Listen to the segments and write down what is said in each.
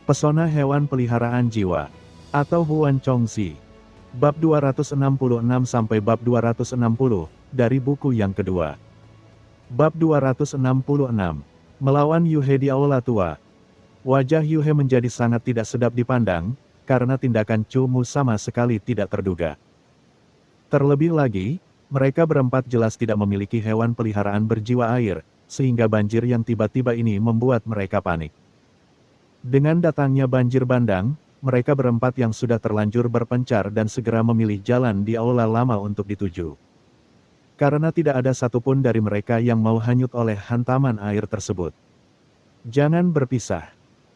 Pesona Hewan Peliharaan Jiwa atau Huan Chongzi. Bab 266 sampai bab 260 dari buku yang kedua. Bab 266. Melawan Yuhe di Aula Tua. Wajah Yuhe menjadi sangat tidak sedap dipandang, karena tindakan Chu Mu sama sekali tidak terduga. Terlebih lagi, mereka berempat jelas tidak memiliki hewan peliharaan berjiwa air, sehingga banjir yang tiba-tiba ini membuat mereka panik. Dengan datangnya banjir bandang, mereka berempat yang sudah terlanjur berpencar dan segera memilih jalan di aula lama untuk dituju. Karena tidak ada satupun dari mereka yang mau hanyut oleh hantaman air tersebut. "Jangan berpisah!"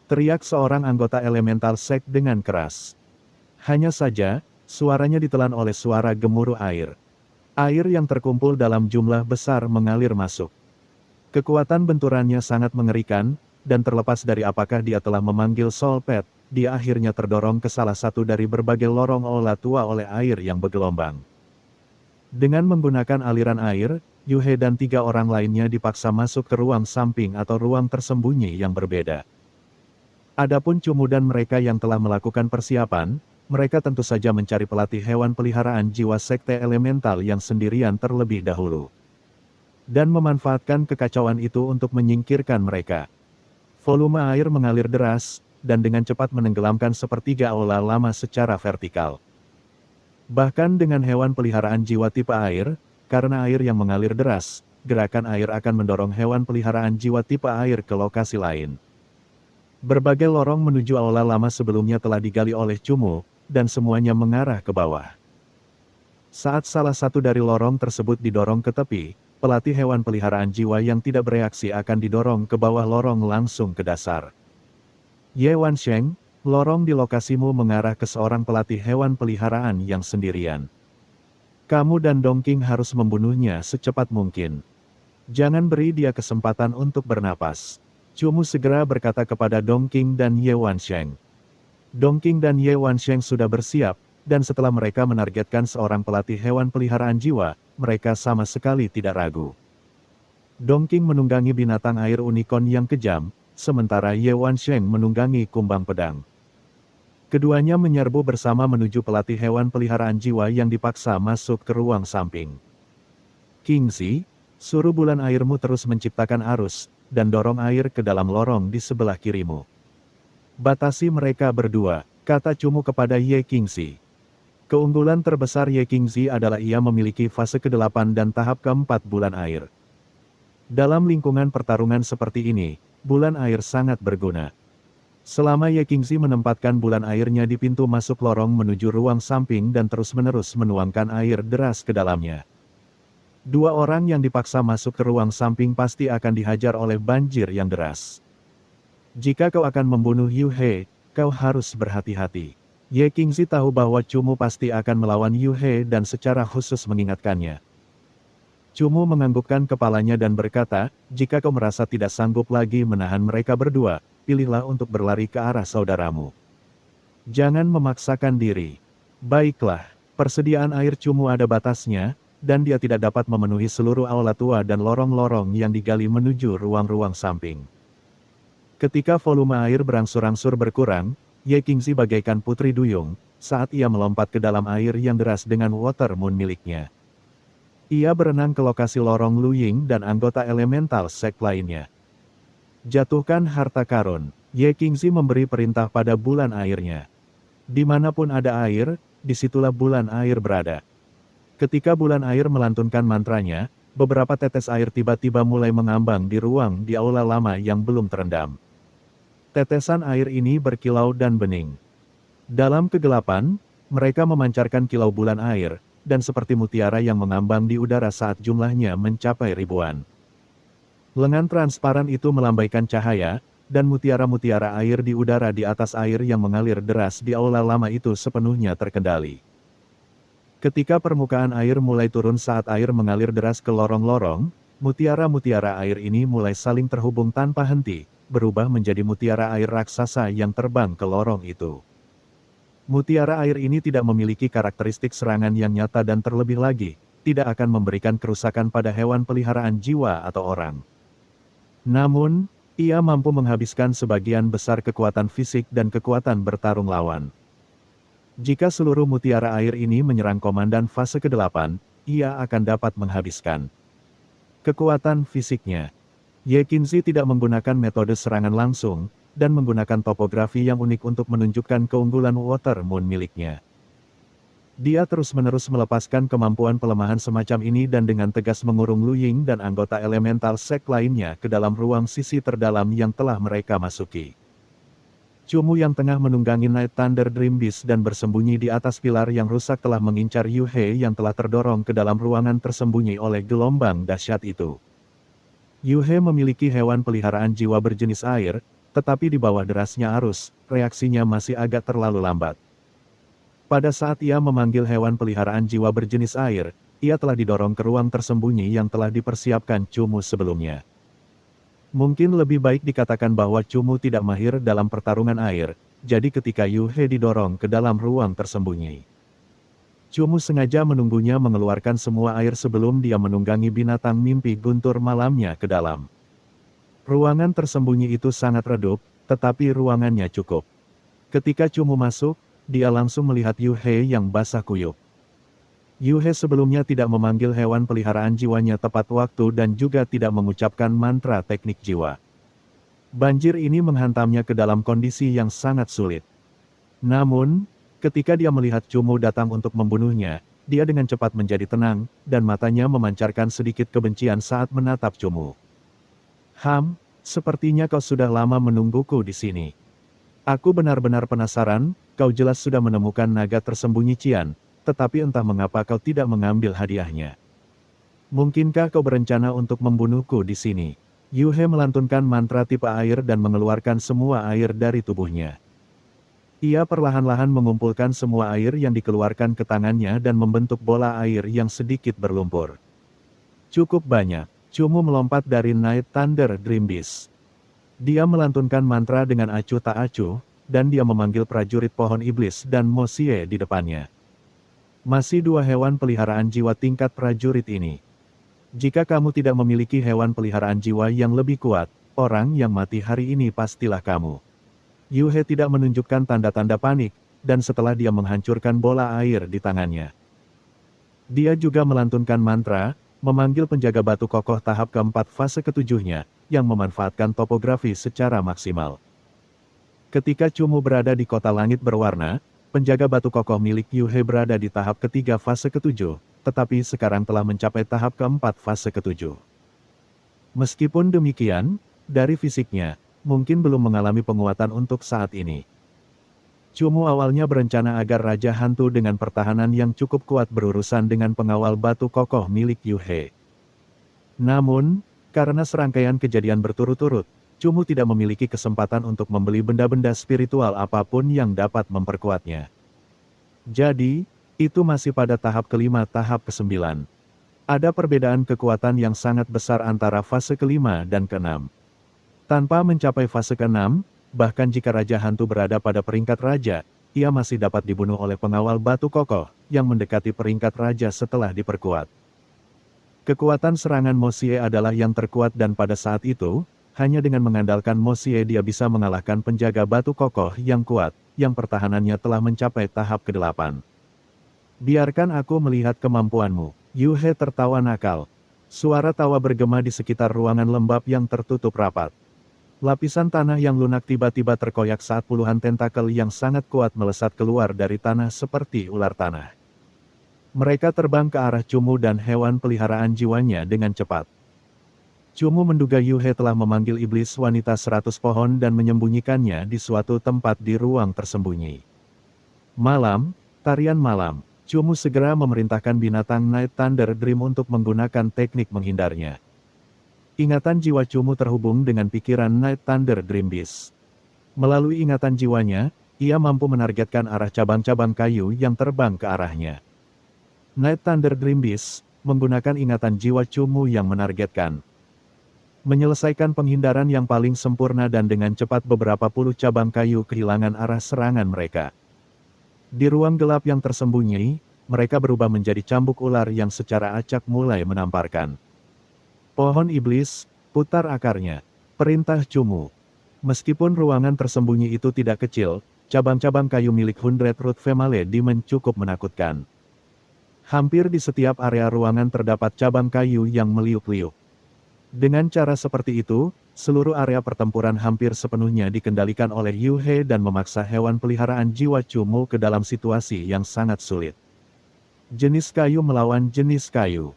teriak seorang anggota elemental sek dengan keras. Hanya saja, suaranya ditelan oleh suara gemuruh air. Air yang terkumpul dalam jumlah besar mengalir masuk. Kekuatan benturannya sangat mengerikan, dan terlepas dari apakah dia telah memanggil Soul Pet, dia akhirnya terdorong ke salah satu dari berbagai lorong aula tua oleh air yang bergelombang. Dengan menggunakan aliran air, Yuhe dan 3 orang lainnya dipaksa masuk ke ruang samping atau ruang tersembunyi yang berbeda. Adapun Chu Mu dan mereka yang telah melakukan persiapan, mereka tentu saja mencari pelatih hewan peliharaan jiwa sekte elemental yang sendirian terlebih dahulu. Dan memanfaatkan kekacauan itu untuk menyingkirkan mereka. Volume air mengalir deras, dan dengan cepat menenggelamkan sepertiga aula lama secara vertikal. Bahkan dengan hewan peliharaan jiwa tipe air, karena air yang mengalir deras, gerakan air akan mendorong hewan peliharaan jiwa tipe air ke lokasi lain. Berbagai lorong menuju aula lama sebelumnya telah digali oleh Chu Mu, dan semuanya mengarah ke bawah. Saat salah satu dari lorong tersebut didorong ke tepi, pelatih hewan peliharaan jiwa yang tidak bereaksi akan didorong ke bawah lorong langsung ke dasar. "Ye Wansheng, lorong di lokasimu mengarah ke seorang pelatih hewan peliharaan yang sendirian. Kamu dan Dongqing harus membunuhnya secepat mungkin. Jangan beri dia kesempatan untuk bernapas." Chu Mu segera berkata kepada Dongqing dan Ye Wansheng. Dongqing dan Ye Wansheng sudah bersiap, dan setelah mereka menargetkan seorang pelatih hewan peliharaan jiwa, mereka sama sekali tidak ragu. Dongqing menunggangi binatang air unicorn yang kejam, sementara Ye Wansheng menunggangi kumbang pedang. Keduanya menyerbu bersama menuju pelatih hewan peliharaan jiwa yang dipaksa masuk ke ruang samping. "Kingzi, suruh bulan airmu terus menciptakan arus, dan dorong air ke dalam lorong di sebelah kirimu. Batasi mereka berdua," kata Chu Mu kepada Ye Kingzi. Keunggulan terbesar Ye Kingzi adalah ia memiliki fase ke-8 dan tahap ke-4 bulan air. Dalam lingkungan pertarungan seperti ini, bulan air sangat berguna. Selama Ye Kingzi menempatkan bulan airnya di pintu masuk lorong menuju ruang samping dan terus-menerus menuangkan air deras ke dalamnya. 2 orang yang dipaksa masuk ke ruang samping pasti akan dihajar oleh banjir yang deras. "Jika kau akan membunuh Yuhe, kau harus berhati-hati." Ye Kingzi tahu bahwa Chu Mu pasti akan melawan Yuhe dan secara khusus mengingatkannya. Chu Mu menganggukkan kepalanya dan berkata, "Jika kau merasa tidak sanggup lagi menahan mereka berdua, pilihlah untuk berlari ke arah saudaramu. Jangan memaksakan diri." Baiklah, persediaan air Chu Mu ada batasnya, dan dia tidak dapat memenuhi seluruh aula tua dan lorong-lorong yang digali menuju ruang-ruang samping. Ketika volume air berangsur-angsur berkurang, Ye Kingzi bagaikan putri duyung, saat ia melompat ke dalam air yang deras dengan water moon miliknya. Ia berenang ke lokasi lorong Lu Ying dan anggota elemental sek lainnya. "Jatuhkan harta karun," Ye Kingzi memberi perintah pada bulan airnya. Dimanapun ada air, disitulah bulan air berada. Ketika bulan air melantunkan mantranya, beberapa tetes air tiba-tiba mulai mengambang di ruang di aula lama yang belum terendam. Tetesan air ini berkilau dan bening. Dalam kegelapan, mereka memancarkan kilau bulan air, dan seperti mutiara yang mengambang di udara saat jumlahnya mencapai ribuan. Lengan transparan itu melambaikan cahaya, dan mutiara-mutiara air di udara di atas air yang mengalir deras di aula lama itu sepenuhnya terkendali. Ketika permukaan air mulai turun saat air mengalir deras ke lorong-lorong, mutiara-mutiara air ini mulai saling terhubung tanpa henti, berubah menjadi mutiara air raksasa yang terbang ke lorong itu. Mutiara air ini tidak memiliki karakteristik serangan yang nyata dan terlebih lagi, tidak akan memberikan kerusakan pada hewan peliharaan jiwa atau orang. Namun, Ia mampu menghabiskan sebagian besar kekuatan fisik dan kekuatan bertarung lawan. Jika seluruh mutiara air ini menyerang komandan fase ke-8, ia akan dapat menghabiskan kekuatan fisiknya. Ye Qinzi tidak menggunakan metode serangan langsung, dan menggunakan topografi yang unik untuk menunjukkan keunggulan Water Moon miliknya. Dia terus-menerus melepaskan kemampuan pelemahan semacam ini dan dengan tegas mengurung Lu Ying dan anggota elemental sek lainnya ke dalam ruang sisi terdalam yang telah mereka masuki. Cumu yang tengah menunggangi Night Thunder Dream Beast dan bersembunyi di atas pilar yang rusak telah mengincar Yu He yang telah terdorong ke dalam ruangan tersembunyi oleh gelombang dahsyat itu. Yu He memiliki hewan peliharaan jiwa berjenis air, tetapi di bawah derasnya arus, reaksinya masih agak terlalu lambat. Pada saat ia memanggil hewan peliharaan jiwa berjenis air, ia telah didorong ke ruang tersembunyi yang telah dipersiapkan Cumu sebelumnya. Mungkin lebih baik dikatakan bahwa Cumu tidak mahir dalam pertarungan air, jadi ketika Yu He didorong ke dalam ruang tersembunyi, Cumu sengaja menunggunya mengeluarkan semua air sebelum dia menunggangi binatang mimpi guntur malamnya ke dalam. Ruangan tersembunyi itu sangat redup, tetapi ruangannya cukup. Ketika Cumu masuk, dia langsung melihat Yu He yang basah kuyup. Yu He sebelumnya tidak memanggil hewan peliharaan jiwanya tepat waktu dan juga tidak mengucapkan mantra teknik jiwa. Banjir ini menghantamnya ke dalam kondisi yang sangat sulit. Namun, ketika dia melihat Cumu datang untuk membunuhnya, dia dengan cepat menjadi tenang, dan matanya memancarkan sedikit kebencian saat menatap Cumu. Sepertinya kau sudah lama menungguku di sini. Aku benar-benar penasaran, kau jelas sudah menemukan naga tersembunyi Cian, tetapi entah mengapa kau tidak mengambil hadiahnya. Mungkinkah kau berencana untuk membunuhku di sini? Yu He melantunkan mantra tipe air dan mengeluarkan semua air dari tubuhnya. Ia perlahan-lahan mengumpulkan semua air yang dikeluarkan ke tangannya dan membentuk bola air yang sedikit berlumpur. Cukup banyak. Cumu melompat dari Night Thunder Dream Beast. Dia melantunkan mantra dengan acuh tak acuh, dan dia memanggil prajurit pohon iblis dan Mo Xie di depannya. Masih dua hewan peliharaan jiwa tingkat prajurit ini. Jika kamu tidak memiliki hewan peliharaan jiwa yang lebih kuat, orang yang mati hari ini pastilah kamu. Yu He tidak menunjukkan tanda-tanda panik, dan setelah dia menghancurkan bola air di tangannya, dia juga melantunkan mantra, memanggil penjaga batu kokoh tahap keempat fase ketujuhnya, yang memanfaatkan topografi secara maksimal. Ketika Cumu berada di kota langit berwarna, penjaga batu kokoh milik Yu He berada di tahap ketiga fase ketujuh, tetapi sekarang telah mencapai tahap keempat fase ketujuh. Meskipun demikian, dari fisiknya, mungkin belum mengalami penguatan untuk saat ini. Cumu awalnya berencana agar Raja Hantu dengan pertahanan yang cukup kuat berurusan dengan pengawal batu kokoh milik Yu He. Namun, karena serangkaian kejadian berturut-turut, Cumu tidak memiliki kesempatan untuk membeli benda-benda spiritual apapun yang dapat memperkuatnya. Jadi, itu masih pada tahap kelima tahap ke-9. Ada perbedaan kekuatan yang sangat besar antara fase kelima dan keenam. Tanpa mencapai fase ke-6, bahkan jika Raja Hantu berada pada peringkat Raja, ia masih dapat dibunuh oleh pengawal batu kokoh, yang mendekati peringkat Raja setelah diperkuat. Kekuatan serangan Mo Xie adalah yang terkuat dan pada saat itu, hanya dengan mengandalkan Mo Xie dia bisa mengalahkan penjaga batu kokoh yang kuat, yang pertahanannya telah mencapai tahap ke-8. Biarkan aku melihat kemampuanmu. Yu He tertawa nakal. Suara tawa bergema di sekitar ruangan lembab yang tertutup rapat. Lapisan tanah yang lunak tiba-tiba terkoyak saat puluhan tentakel yang sangat kuat melesat keluar dari tanah seperti ular tanah. Mereka terbang ke arah Cumu dan hewan peliharaan jiwanya dengan cepat. Cumu menduga Yu He telah memanggil iblis wanita 100 pohon dan menyembunyikannya di suatu tempat di ruang tersembunyi. Malam, tarian malam, Cumu segera memerintahkan binatang Night Thunder Dream untuk menggunakan teknik menghindarnya. Ingatan jiwa Cumu terhubung dengan pikiran Night Thunder Dream Beast. Melalui ingatan jiwanya, ia mampu menargetkan arah cabang-cabang kayu yang terbang ke arahnya. Night Thunder Dream Beast menggunakan ingatan jiwa Cumu yang menargetkan. Menyelesaikan penghindaran yang paling sempurna dan dengan cepat beberapa puluh cabang kayu kehilangan arah serangan mereka. Di ruang gelap yang tersembunyi, mereka berubah menjadi cambuk ular yang secara acak mulai menamparkan pohon iblis, putar akarnya. Perintah Cumu. Meskipun ruangan tersembunyi itu tidak kecil, cabang-cabang kayu milik Hundred Root Family Demon cukup menakutkan. Hampir di setiap area ruangan terdapat cabang kayu yang meliuk-liuk. Dengan cara seperti itu, seluruh area pertempuran hampir sepenuhnya dikendalikan oleh Yu He dan memaksa hewan peliharaan jiwa Cumu ke dalam situasi yang sangat sulit. Jenis kayu melawan jenis kayu.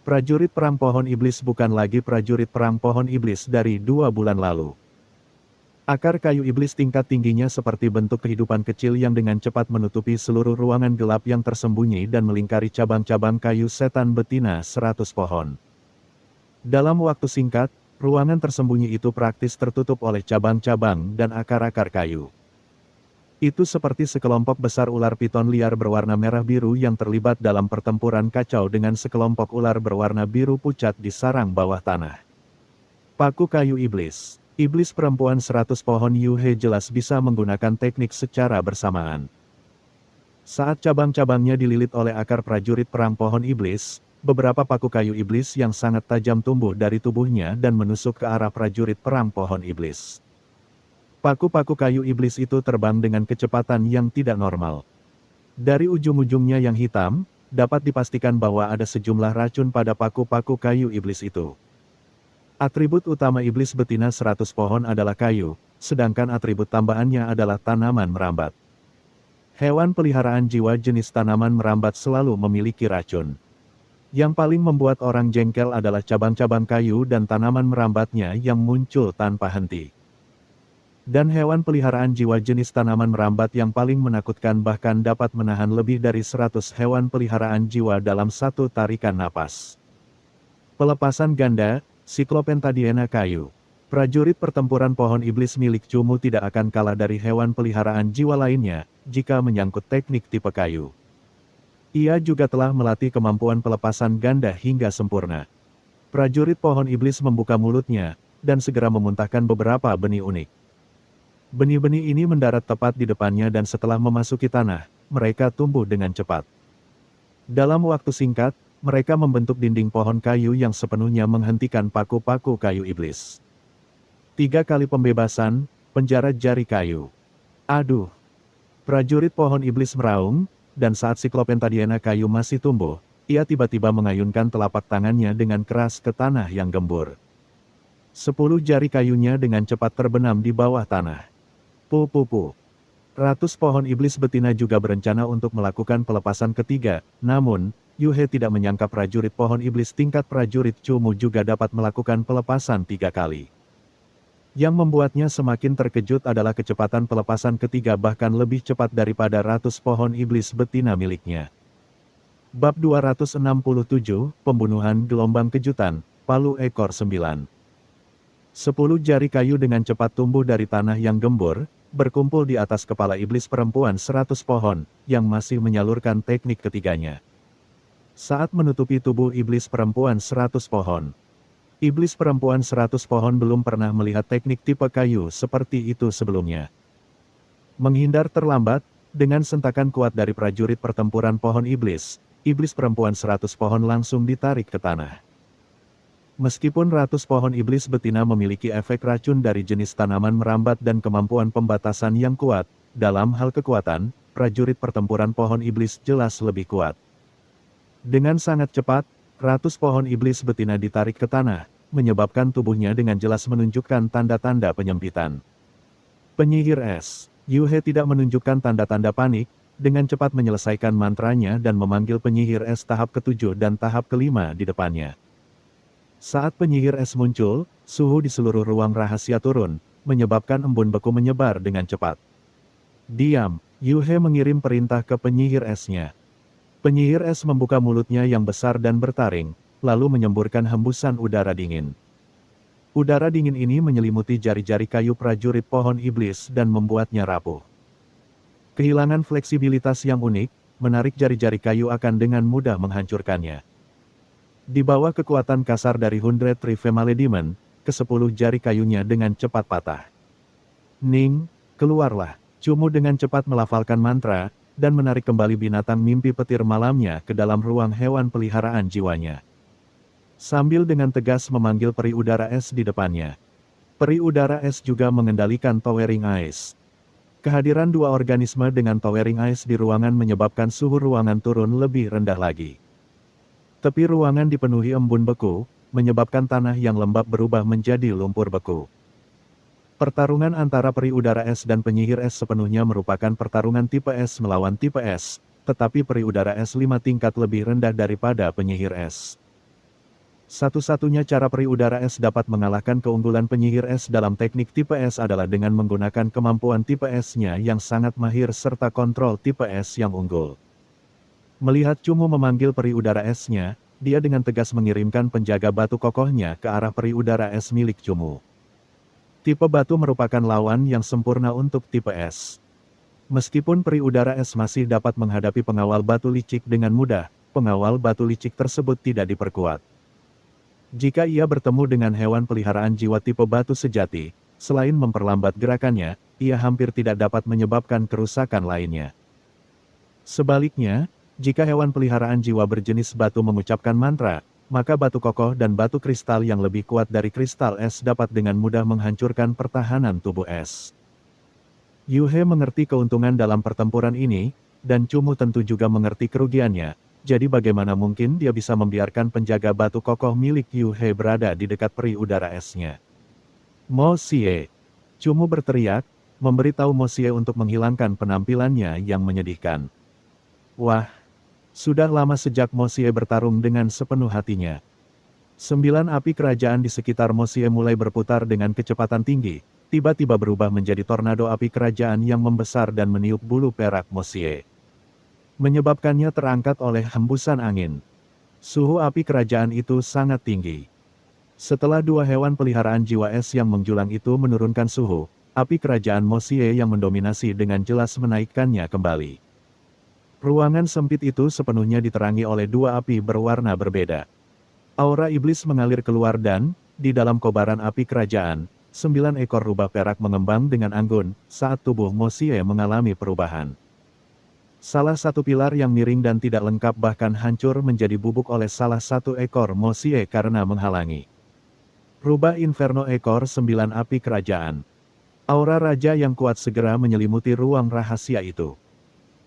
Prajurit perang pohon iblis bukan lagi prajurit perang pohon iblis dari 2 bulan lalu. Akar kayu iblis tingkat tingginya seperti bentuk kehidupan kecil yang dengan cepat menutupi seluruh ruangan gelap yang tersembunyi dan melingkari cabang-cabang kayu setan betina 100 pohon. Dalam waktu singkat, ruangan tersembunyi itu praktis tertutup oleh cabang-cabang dan akar-akar kayu. Itu seperti sekelompok besar ular piton liar berwarna merah biru yang terlibat dalam pertempuran kacau dengan sekelompok ular berwarna biru pucat di sarang bawah tanah. Paku kayu iblis. Iblis perempuan 100 pohon Yu He jelas bisa menggunakan teknik secara bersamaan. Saat cabang-cabangnya dililit oleh akar prajurit perang pohon iblis, beberapa paku kayu iblis yang sangat tajam tumbuh dari tubuhnya dan menusuk ke arah prajurit perang pohon iblis. Paku-paku kayu iblis itu terbang dengan kecepatan yang tidak normal. Dari ujung-ujungnya yang hitam, dapat dipastikan bahwa ada sejumlah racun pada paku-paku kayu iblis itu. Atribut utama iblis betina 100 pohon adalah kayu, sedangkan atribut tambahannya adalah tanaman merambat. Hewan peliharaan jiwa jenis tanaman merambat selalu memiliki racun. Yang paling membuat orang jengkel adalah cabang-cabang kayu dan tanaman merambatnya yang muncul tanpa henti. Dan hewan peliharaan jiwa jenis tanaman merambat yang paling menakutkan bahkan dapat menahan lebih dari 100 hewan peliharaan jiwa dalam satu tarikan napas. Pelepasan ganda, Siklopentadiena kayu. Prajurit pertempuran pohon iblis milik Cumu tidak akan kalah dari hewan peliharaan jiwa lainnya, jika menyangkut teknik tipe kayu. Ia juga telah melatih kemampuan pelepasan ganda hingga sempurna. Prajurit pohon iblis membuka mulutnya, dan segera memuntahkan beberapa benih unik. Benih-benih ini mendarat tepat di depannya dan setelah memasuki tanah, mereka tumbuh dengan cepat. Dalam waktu singkat, mereka membentuk dinding pohon kayu yang sepenuhnya menghentikan paku-paku kayu iblis. 3 kali pembebasan, penjara jari kayu. Aduh! Prajurit pohon iblis meraung, dan saat Siklopentadiena kayu masih tumbuh, ia tiba-tiba mengayunkan telapak tangannya dengan keras ke tanah yang gembur. 10 jari kayunya dengan cepat terbenam di bawah tanah. Pu-pu-pu. Ratus pohon iblis betina juga berencana untuk melakukan pelepasan ketiga, namun, Yu He tidak menyangka prajurit pohon iblis tingkat prajurit Cumu juga dapat melakukan pelepasan 3 kali. Yang membuatnya semakin terkejut adalah kecepatan pelepasan ketiga bahkan lebih cepat daripada ratus pohon iblis betina miliknya. Bab 267, Pembunuhan Gelombang Kejutan, Palu Ekor 9. 10 jari kayu dengan cepat tumbuh dari tanah yang gembur, berkumpul di atas kepala iblis perempuan 100 pohon, yang masih menyalurkan teknik ketiganya. Saat menutupi tubuh iblis perempuan 100 pohon. Iblis perempuan 100 pohon belum pernah melihat teknik tipe kayu seperti itu sebelumnya. Menghindar terlambat, dengan sentakan kuat dari prajurit pertempuran pohon iblis, iblis perempuan 100 pohon langsung ditarik ke tanah. Meskipun ratus pohon iblis betina memiliki efek racun dari jenis tanaman merambat dan kemampuan pembatasan yang kuat, dalam hal kekuatan, prajurit pertempuran pohon iblis jelas lebih kuat. Dengan sangat cepat, ratus pohon iblis betina ditarik ke tanah, menyebabkan tubuhnya dengan jelas menunjukkan tanda-tanda penyempitan. Penyihir es. Yu He tidak menunjukkan tanda-tanda panik, dengan cepat menyelesaikan mantranya dan memanggil penyihir es tahap ke-7 dan tahap ke-5 di depannya. Saat penyihir es muncul, suhu di seluruh ruang rahasia turun, menyebabkan embun beku menyebar dengan cepat. Diam, Yu He mengirim perintah ke penyihir esnya. Penyihir es membuka mulutnya yang besar dan bertaring, lalu menyemburkan hembusan udara dingin. Udara dingin ini menyelimuti jari-jari kayu prajurit pohon iblis dan membuatnya rapuh. Kehilangan fleksibilitas yang unik, menarik jari-jari kayu akan dengan mudah menghancurkannya. Di bawah kekuatan kasar dari Hundred Tree Family Demon, ke-10 jari kayunya dengan cepat patah. Ning, keluarlah. Cumu dengan cepat melafalkan mantra, dan menarik kembali binatang mimpi petir malamnya ke dalam ruang hewan peliharaan jiwanya. Sambil dengan tegas memanggil peri udara es di depannya. Peri udara es juga mengendalikan Towering Ice. Kehadiran dua organisme dengan Towering Ice di ruangan menyebabkan suhu ruangan turun lebih rendah lagi. Tepi ruangan dipenuhi embun beku, menyebabkan tanah yang lembab berubah menjadi lumpur beku. Pertarungan antara peri udara es dan penyihir es sepenuhnya merupakan pertarungan tipe es melawan tipe es, tetapi peri udara es 5 tingkat lebih rendah daripada penyihir es. Satu-satunya cara peri udara es dapat mengalahkan keunggulan penyihir es dalam teknik tipe es adalah dengan menggunakan kemampuan tipe es-nya yang sangat mahir serta kontrol tipe es yang unggul. Melihat Cumu memanggil peri udara es-nya, dia dengan tegas mengirimkan penjaga batu kokohnya ke arah peri udara es milik Cumu. Tipe batu merupakan lawan yang sempurna untuk tipe es. Meskipun peri udara es masih dapat menghadapi pengawal batu licik dengan mudah, pengawal batu licik tersebut tidak diperkuat. Jika ia bertemu dengan hewan peliharaan jiwa tipe batu sejati, selain memperlambat gerakannya, ia hampir tidak dapat menyebabkan kerusakan lainnya. Sebaliknya, jika hewan peliharaan jiwa berjenis batu mengucapkan mantra, maka batu kokoh dan batu kristal yang lebih kuat dari kristal es dapat dengan mudah menghancurkan pertahanan tubuh es. Yu He mengerti keuntungan dalam pertempuran ini, dan Cumu tentu juga mengerti kerugiannya. Jadi bagaimana mungkin dia bisa membiarkan penjaga batu kokoh milik Yu He berada di dekat peri udara esnya. Mo Xie. Cumu berteriak, memberitahu Mo Xie untuk menghilangkan penampilannya yang menyedihkan. Wah, sudah lama sejak Mo Xie bertarung dengan sepenuh hatinya. 9 api kerajaan di sekitar Mo Xie mulai berputar dengan kecepatan tinggi, tiba-tiba berubah menjadi tornado api kerajaan yang membesar dan meniup bulu perak Mo Xie, menyebabkannya terangkat oleh hembusan angin. Suhu api kerajaan itu sangat tinggi. Setelah dua hewan peliharaan jiwa es yang menjulang itu menurunkan suhu, api kerajaan Mo Xie yang mendominasi dengan jelas menaikkannya kembali. Ruangan sempit itu sepenuhnya diterangi oleh dua api berwarna berbeda. Aura iblis mengalir keluar dan, di dalam kobaran api kerajaan, 9 ekor rubah perak mengembang dengan anggun saat tubuh Mo Xie mengalami perubahan. Salah satu pilar yang miring dan tidak lengkap bahkan hancur menjadi bubuk oleh salah satu ekor Mo Xie karena menghalangi. Rubah Inferno ekor 9 api kerajaan. Aura raja yang kuat segera menyelimuti ruang rahasia itu.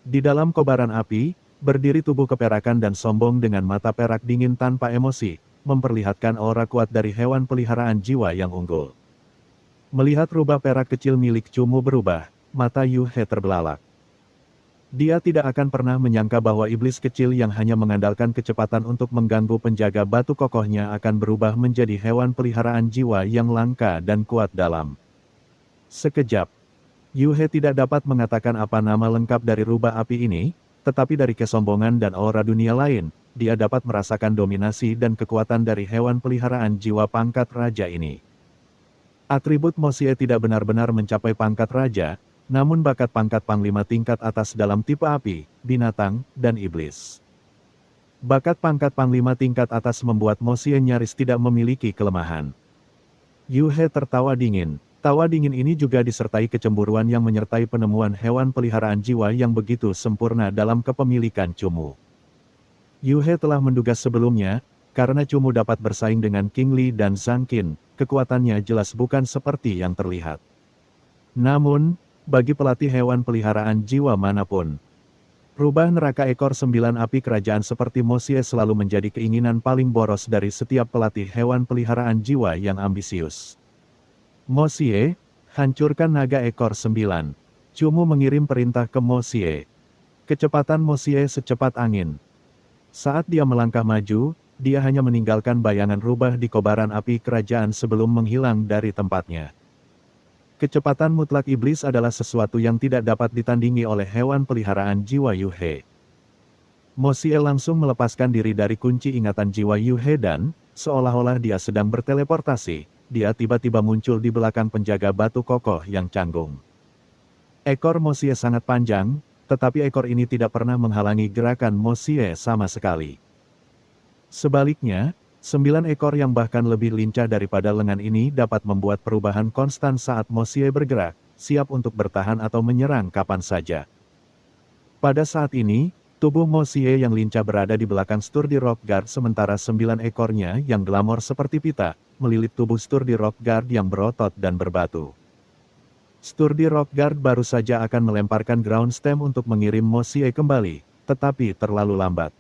Di dalam kobaran api, berdiri tubuh keperakan dan sombong dengan mata perak dingin tanpa emosi, memperlihatkan aura kuat dari hewan peliharaan jiwa yang unggul. Melihat rubah perak kecil milik Cumu berubah, mata Yu He terbelalak. Dia tidak akan pernah menyangka bahwa iblis kecil yang hanya mengandalkan kecepatan untuk mengganggu penjaga batu kokohnya akan berubah menjadi hewan peliharaan jiwa yang langka dan kuat dalam sekejap. Yu He tidak dapat mengatakan apa nama lengkap dari rubah api ini, tetapi dari kesombongan dan aura dunia lain, dia dapat merasakan dominasi dan kekuatan dari hewan peliharaan jiwa pangkat raja ini. Atribut Mo Xie tidak benar-benar mencapai pangkat raja, namun bakat pangkat panglima tingkat atas dalam tipe api, binatang, dan iblis. Bakat pangkat panglima tingkat atas membuat Mo Xie nyaris tidak memiliki kelemahan. Yu He tertawa dingin. Tawa dingin ini juga disertai kecemburuan yang menyertai penemuan hewan peliharaan jiwa yang begitu sempurna dalam kepemilikan Cumu. Yu He telah menduga sebelumnya, karena Cumu dapat bersaing dengan King Li dan Zhang Qin, kekuatannya jelas bukan seperti yang terlihat. Namun, bagi pelatih hewan peliharaan jiwa manapun, rubah neraka ekor 9 api kerajaan seperti Mo Xie selalu menjadi keinginan paling boros dari setiap pelatih hewan peliharaan jiwa yang ambisius. Mo Xie, hancurkan naga ekor 9. Cumu mengirim perintah ke Mo Xie. Kecepatan Mo Xie secepat angin. Saat dia melangkah maju, dia hanya meninggalkan bayangan rubah di kobaran api kerajaan sebelum menghilang dari tempatnya. Kecepatan mutlak iblis adalah sesuatu yang tidak dapat ditandingi oleh hewan peliharaan jiwa Yu He. Mo Xie langsung melepaskan diri dari kunci ingatan jiwa Yu He dan, seolah-olah dia sedang berteleportasi, dia tiba-tiba muncul di belakang penjaga batu kokoh yang canggung. Ekor Mo Xie sangat panjang, tetapi ekor ini tidak pernah menghalangi gerakan Mo Xie sama sekali. Sebaliknya, 9 ekor yang bahkan lebih lincah daripada lengan ini dapat membuat perubahan konstan saat Mo Xie bergerak, siap untuk bertahan atau menyerang kapan saja. Pada saat ini, Tubuh Mo Xie yang lincah berada di belakang Sturdy Rock Guard sementara 9 ekornya yang glamor seperti pita, melilit tubuh Sturdy Rock Guard yang berotot dan berbatu. Sturdy Rock Guard baru saja akan melemparkan ground stem untuk mengirim Mo Xie kembali, tetapi terlalu lambat.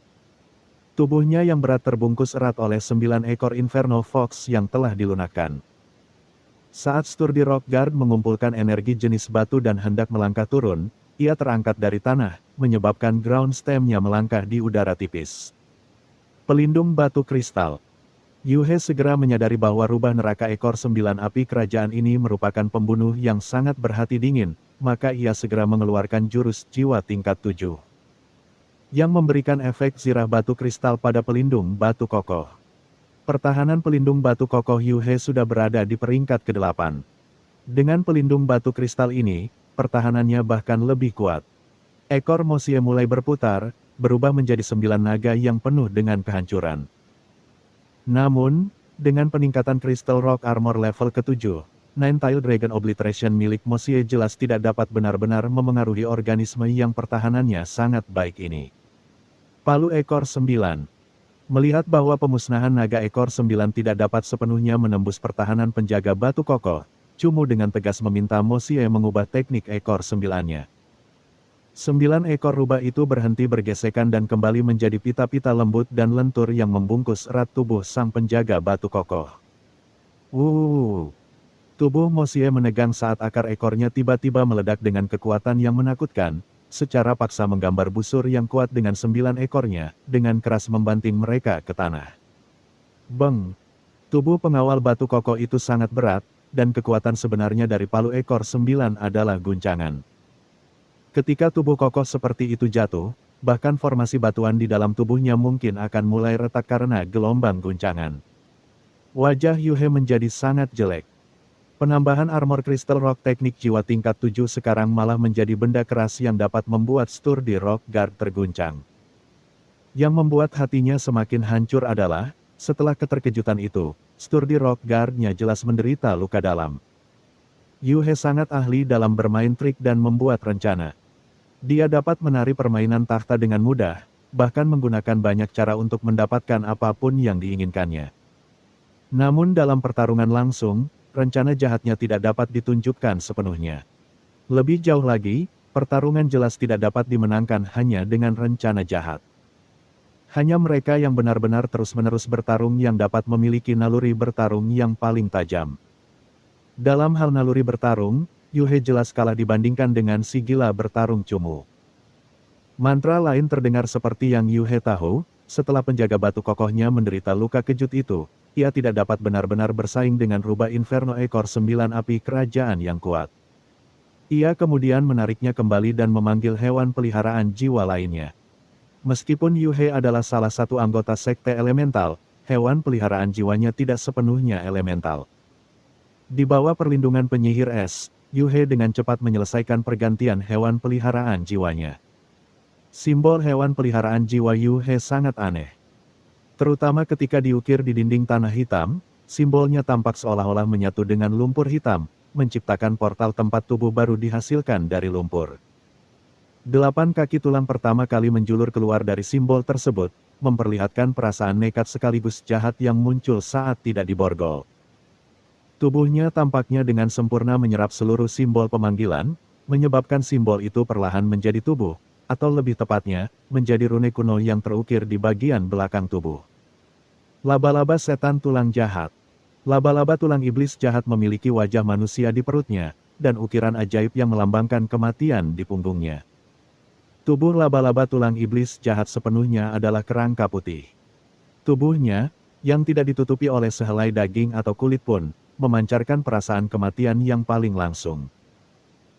Tubuhnya yang berat terbungkus erat oleh 9 ekor Inferno Fox yang telah dilunakkan. Saat Sturdy Rock Guard mengumpulkan energi jenis batu dan hendak melangkah turun, ia terangkat dari tanah, menyebabkan ground stem-nya melangkah di udara tipis. Pelindung batu kristal. Yu He segera menyadari bahwa rubah neraka ekor 9 api kerajaan ini merupakan pembunuh yang sangat berhati dingin, maka ia segera mengeluarkan jurus jiwa tingkat 7. Yang memberikan efek zirah batu kristal pada pelindung batu kokoh. Pertahanan pelindung batu kokoh Yu He sudah berada di peringkat ke-8. Dengan pelindung batu kristal ini, pertahanannya bahkan lebih kuat. Ekor Mo Xie mulai berputar, berubah menjadi 9 naga yang penuh dengan kehancuran. Namun, dengan peningkatan Crystal Rock Armor level ke-7, Nine-Tailed Dragon Obliteration milik Mo Xie jelas tidak dapat benar-benar memengaruhi organisme yang pertahanannya sangat baik ini. Palu ekor 9. Melihat bahwa pemusnahan naga ekor 9 tidak dapat sepenuhnya menembus pertahanan penjaga batu kokoh, Chu Mu dengan tegas meminta Mo Xie mengubah teknik ekor 9-nya. 9 ekor rubah itu berhenti bergesekan dan kembali menjadi pita-pita lembut dan lentur yang membungkus erat tubuh sang penjaga batu kokoh. Tubuh Mo Xie menegang saat akar ekornya tiba-tiba meledak dengan kekuatan yang menakutkan, secara paksa menggambar busur yang kuat dengan 9 ekornya, dengan keras membanting mereka ke tanah. Beng! Tubuh pengawal batu kokoh itu sangat berat, dan kekuatan sebenarnya dari palu ekor 9 adalah guncangan. Ketika tubuh kokoh seperti itu jatuh, bahkan formasi batuan di dalam tubuhnya mungkin akan mulai retak karena gelombang guncangan. Wajah Yu He menjadi sangat jelek. Penambahan armor Crystal Rock teknik jiwa tingkat 7 sekarang malah menjadi benda keras yang dapat membuat Sturdy Rock Guard terguncang. Yang membuat hatinya semakin hancur adalah, setelah keterkejutan itu, Sturdy Rock Guard-nya jelas menderita luka dalam. Yu He sangat ahli dalam bermain trik dan membuat rencana. Dia dapat menari permainan takhta dengan mudah, bahkan menggunakan banyak cara untuk mendapatkan apapun yang diinginkannya. Namun dalam pertarungan langsung, rencana jahatnya tidak dapat ditunjukkan sepenuhnya. Lebih jauh lagi, pertarungan jelas tidak dapat dimenangkan hanya dengan rencana jahat. Hanya mereka yang benar-benar terus-menerus bertarung yang dapat memiliki naluri bertarung yang paling tajam. Dalam hal naluri bertarung, Yu He jelas kalah dibandingkan dengan si gila bertarung Chu Mu. Mantra lain terdengar seperti yang Yu He tahu, setelah penjaga batu kokohnya menderita luka kejut itu, ia tidak dapat benar-benar bersaing dengan rubah Inferno ekor 9 api kerajaan yang kuat. Ia kemudian menariknya kembali dan memanggil hewan peliharaan jiwa lainnya. Meskipun Yu He adalah salah satu anggota sekte elemental, hewan peliharaan jiwanya tidak sepenuhnya elemental. Di bawah perlindungan penyihir es, Yu He dengan cepat menyelesaikan pergantian hewan peliharaan jiwanya. Simbol hewan peliharaan jiwa Yu He sangat aneh. Terutama ketika diukir di dinding tanah hitam, simbolnya tampak seolah-olah menyatu dengan lumpur hitam, menciptakan portal tempat tubuh baru dihasilkan dari lumpur. 8 kaki tulang pertama kali menjulur keluar dari simbol tersebut, memperlihatkan perasaan nekat sekaligus jahat yang muncul saat tidak diborgol. Tubuhnya tampaknya dengan sempurna menyerap seluruh simbol pemanggilan, menyebabkan simbol itu perlahan menjadi tubuh, atau lebih tepatnya, menjadi rune kuno yang terukir di bagian belakang tubuh. Laba-laba setan tulang jahat. Laba-laba tulang iblis jahat memiliki wajah manusia di perutnya, dan ukiran ajaib yang melambangkan kematian di punggungnya. Tubuh laba-laba tulang iblis jahat sepenuhnya adalah kerangka putih. Tubuhnya, yang tidak ditutupi oleh sehelai daging atau kulit pun, memancarkan perasaan kematian yang paling langsung.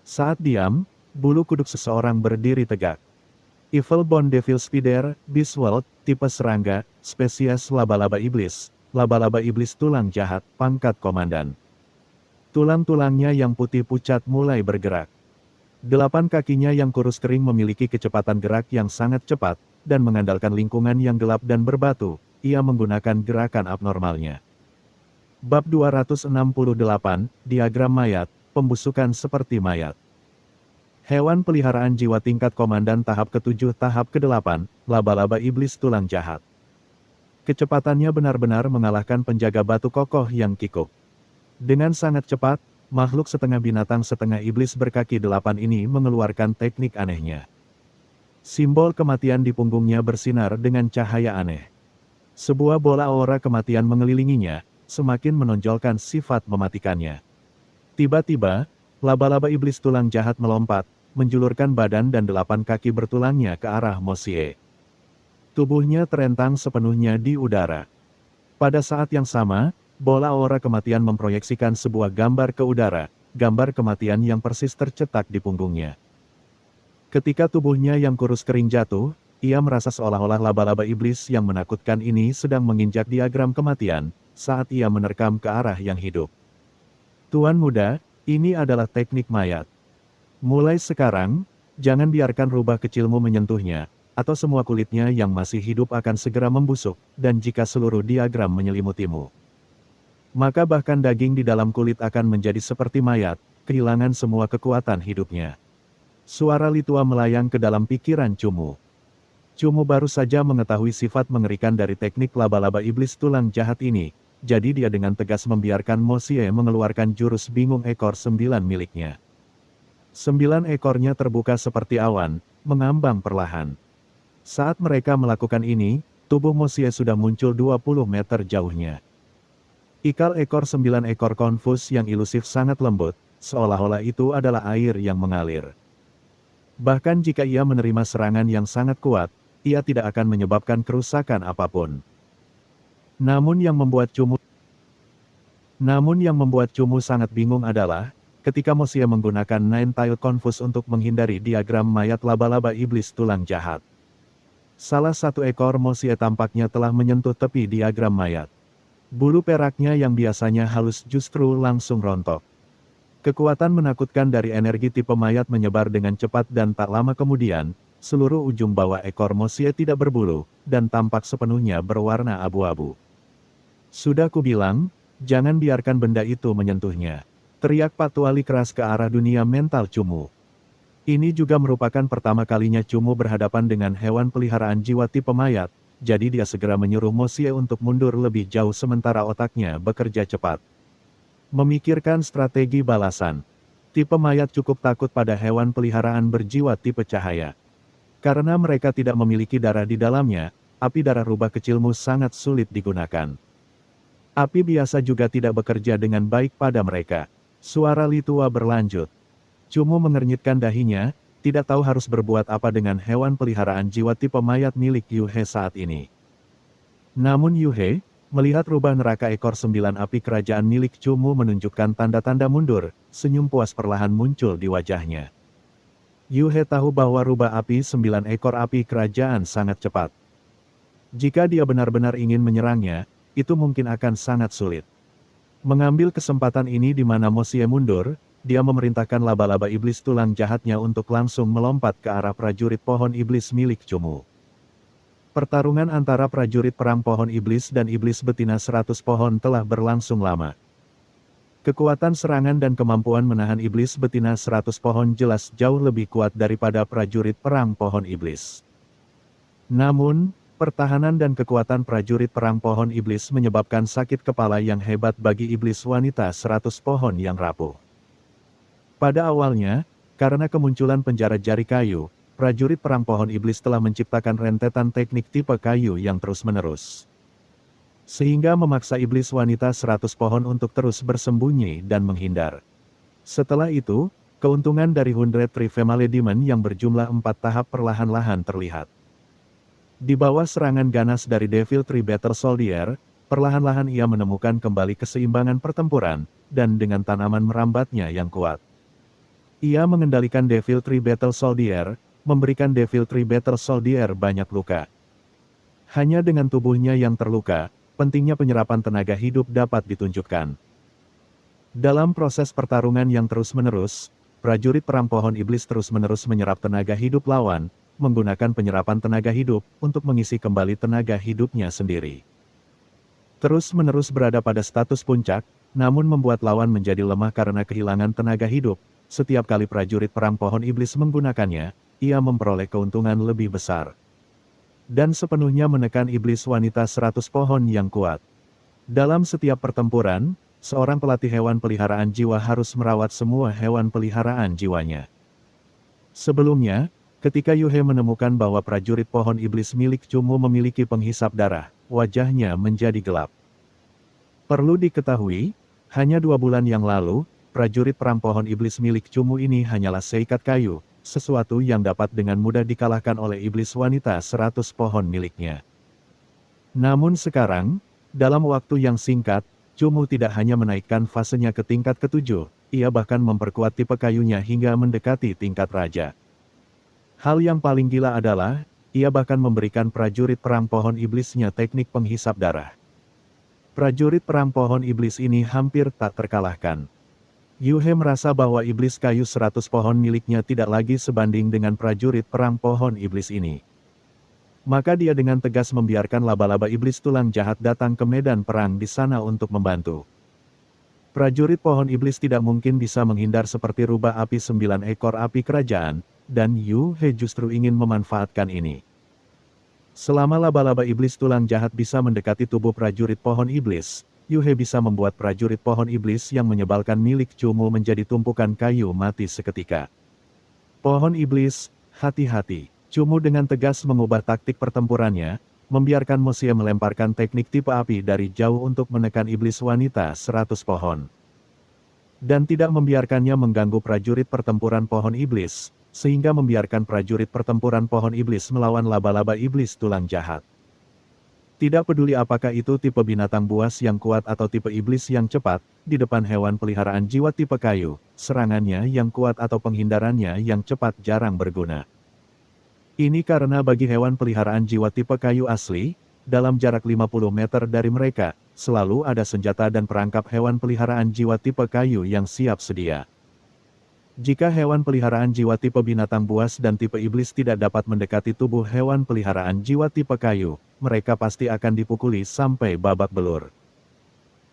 Saat diam, bulu kuduk seseorang berdiri tegak. Evil Bone Devil Spider, Beast World, tipe serangga, spesies laba-laba iblis tulang jahat, pangkat komandan. Tulang-tulangnya yang putih pucat mulai bergerak. 8 kakinya yang kurus kering memiliki kecepatan gerak yang sangat cepat, dan mengandalkan lingkungan yang gelap dan berbatu, ia menggunakan gerakan abnormalnya. Bab 268, Diagram Mayat, Pembusukan seperti mayat. Hewan peliharaan jiwa tingkat komandan tahap ke-7 tahap ke-8, laba-laba iblis tulang jahat. Kecepatannya benar-benar mengalahkan penjaga batu kokoh yang kikuk. Dengan sangat cepat, makhluk setengah binatang setengah iblis berkaki 8 ini mengeluarkan teknik anehnya. Simbol kematian di punggungnya bersinar dengan cahaya aneh. Sebuah bola aura kematian mengelilinginya, semakin menonjolkan sifat mematikannya. Tiba-tiba, laba-laba iblis tulang jahat melompat, menjulurkan badan dan 8 kaki bertulangnya ke arah Mo Xie. Tubuhnya terentang sepenuhnya di udara. Pada saat yang sama, bola aura kematian memproyeksikan sebuah gambar ke udara, gambar kematian yang persis tercetak di punggungnya. Ketika tubuhnya yang kurus kering jatuh, ia merasa seolah-olah laba-laba iblis yang menakutkan ini sedang menginjak diagram kematian, saat ia menerkam ke arah yang hidup. Tuan muda, ini adalah teknik mayat. Mulai sekarang, jangan biarkan rubah kecilmu menyentuhnya, atau semua kulitnya yang masih hidup akan segera membusuk, dan jika seluruh diagram menyelimutimu, maka bahkan daging di dalam kulit akan menjadi seperti mayat, kehilangan semua kekuatan hidupnya. Suara Litua melayang ke dalam pikiran Cumu. Cumu baru saja mengetahui sifat mengerikan dari teknik laba-laba iblis tulang jahat ini, jadi dia dengan tegas membiarkan Mo Xie mengeluarkan jurus bingung ekor 9 miliknya. 9 ekornya terbuka seperti awan, mengambang perlahan. Saat mereka melakukan ini, tubuh Mo Xie sudah muncul 20 meter jauhnya. Ikal ekor 9 ekor konfus yang ilusif sangat lembut, seolah-olah itu adalah air yang mengalir. Bahkan jika ia menerima serangan yang sangat kuat, ia tidak akan menyebabkan kerusakan apapun. Namun yang membuat Cumu sangat bingung adalah, ketika Mo Xie menggunakan Nine-Tailed Confus untuk menghindari diagram mayat laba-laba iblis tulang jahat. Salah satu ekor Mo Xie tampaknya telah menyentuh tepi diagram mayat. Bulu peraknya yang biasanya halus justru langsung rontok. Kekuatan menakutkan dari energi tipe mayat menyebar dengan cepat dan tak lama kemudian, seluruh ujung bawah ekor Mo Xie tidak berbulu, dan tampak sepenuhnya berwarna abu-abu. Sudah kubilang, jangan biarkan benda itu menyentuhnya. Teriak Pak Tuali keras ke arah dunia mental Cumu. Ini juga merupakan pertama kalinya Cumu berhadapan dengan hewan peliharaan jiwa tipe mayat, jadi dia segera menyuruh Mo Xie untuk mundur lebih jauh sementara otaknya bekerja cepat. Memikirkan strategi balasan. Tipe mayat cukup takut pada hewan peliharaan berjiwa tipe cahaya. Karena mereka tidak memiliki darah di dalamnya, api darah rubah kecilmu sangat sulit digunakan. Api biasa juga tidak bekerja dengan baik pada mereka. Suara Litua berlanjut. Cumu mengernyitkan dahinya, tidak tahu harus berbuat apa dengan hewan peliharaan jiwa tipe mayat milik Yuhe saat ini. Namun Yuhe, melihat rubah neraka ekor 9 api kerajaan milik Cumu menunjukkan tanda-tanda mundur, senyum puas perlahan muncul di wajahnya. Yuhe tahu bahwa rubah api 9 ekor api kerajaan sangat cepat. Jika dia benar-benar ingin menyerangnya, itu mungkin akan sangat sulit. Mengambil kesempatan ini di mana Mo Xie mundur, dia memerintahkan laba-laba iblis tulang jahatnya untuk langsung melompat ke arah prajurit pohon iblis milik Cumu. Pertarungan antara prajurit perang pohon iblis dan iblis betina 100 pohon telah berlangsung lama. Kekuatan serangan dan kemampuan menahan iblis betina 100 pohon jelas jauh lebih kuat daripada prajurit perang pohon iblis. Namun, pertahanan dan kekuatan prajurit perang pohon iblis menyebabkan sakit kepala yang hebat bagi iblis wanita 100 pohon yang rapuh. Pada awalnya, karena kemunculan penjara jari kayu, prajurit perang pohon iblis telah menciptakan rentetan teknik tipe kayu yang terus-menerus. Sehingga memaksa iblis wanita 100 pohon untuk terus bersembunyi dan menghindar. Setelah itu, keuntungan dari 100 Tree Family Demon yang berjumlah 4 tahap perlahan-lahan terlihat. Di bawah serangan ganas dari Devil Tree Battle Soldier, perlahan-lahan ia menemukan kembali keseimbangan pertempuran, dan dengan tanaman merambatnya yang kuat. Ia mengendalikan Devil Tree Battle Soldier, memberikan Devil Tree Battle Soldier banyak luka. Hanya dengan tubuhnya yang terluka, pentingnya penyerapan tenaga hidup dapat ditunjukkan. Dalam proses pertarungan yang terus-menerus, prajurit perang pohon iblis terus-menerus menyerap tenaga hidup lawan, menggunakan penyerapan tenaga hidup untuk mengisi kembali tenaga hidupnya sendiri. Terus-menerus berada pada status puncak, namun membuat lawan menjadi lemah karena kehilangan tenaga hidup, setiap kali prajurit perang pohon iblis menggunakannya, ia memperoleh keuntungan lebih besar. Dan sepenuhnya menekan iblis wanita 100 pohon yang kuat. Dalam setiap pertempuran, seorang pelatih hewan peliharaan jiwa harus merawat semua hewan peliharaan jiwanya. Sebelumnya, ketika Yuhe menemukan bahwa prajurit pohon iblis milik Cumu memiliki penghisap darah, wajahnya menjadi gelap. Perlu diketahui, hanya 2 bulan yang lalu, prajurit perang pohon iblis milik Cumu ini hanyalah seikat kayu, sesuatu yang dapat dengan mudah dikalahkan oleh iblis wanita 100 pohon miliknya. Namun sekarang, dalam waktu yang singkat, Cumu tidak hanya menaikkan fasenya ke tingkat ke-7, ia bahkan memperkuat tipe kayunya hingga mendekati tingkat raja. Hal yang paling gila adalah, ia bahkan memberikan prajurit perang pohon iblisnya teknik penghisap darah. Prajurit perang pohon iblis ini hampir tak terkalahkan. Yuhe merasa bahwa iblis kayu 100 pohon miliknya tidak lagi sebanding dengan prajurit perang pohon iblis ini. Maka dia dengan tegas membiarkan laba-laba iblis tulang jahat datang ke medan perang di sana untuk membantu. Prajurit pohon iblis tidak mungkin bisa menghindar seperti rubah api 9 ekor api kerajaan, dan Yuhe justru ingin memanfaatkan ini. Selama laba-laba iblis tulang jahat bisa mendekati tubuh prajurit pohon iblis, Yuhe bisa membuat prajurit pohon iblis yang menyebalkan milik Cumu menjadi tumpukan kayu mati seketika. Pohon iblis, hati-hati. Cumu dengan tegas mengubah taktik pertempurannya, membiarkan Mosia melemparkan teknik tipe api dari jauh untuk menekan iblis wanita 100 pohon. Dan tidak membiarkannya mengganggu prajurit pertempuran pohon iblis, sehingga membiarkan prajurit pertempuran pohon iblis melawan laba-laba iblis tulang jahat. Tidak peduli apakah itu tipe binatang buas yang kuat atau tipe iblis yang cepat, di depan hewan peliharaan jiwa tipe kayu, serangannya yang kuat atau penghindarannya yang cepat jarang berguna. Ini karena bagi hewan peliharaan jiwa tipe kayu asli, dalam jarak 50 meter dari mereka, selalu ada senjata dan perangkap hewan peliharaan jiwa tipe kayu yang siap sedia. Jika hewan peliharaan jiwa tipe binatang buas dan tipe iblis tidak dapat mendekati tubuh hewan peliharaan jiwa tipe kayu, mereka pasti akan dipukuli sampai babak belur.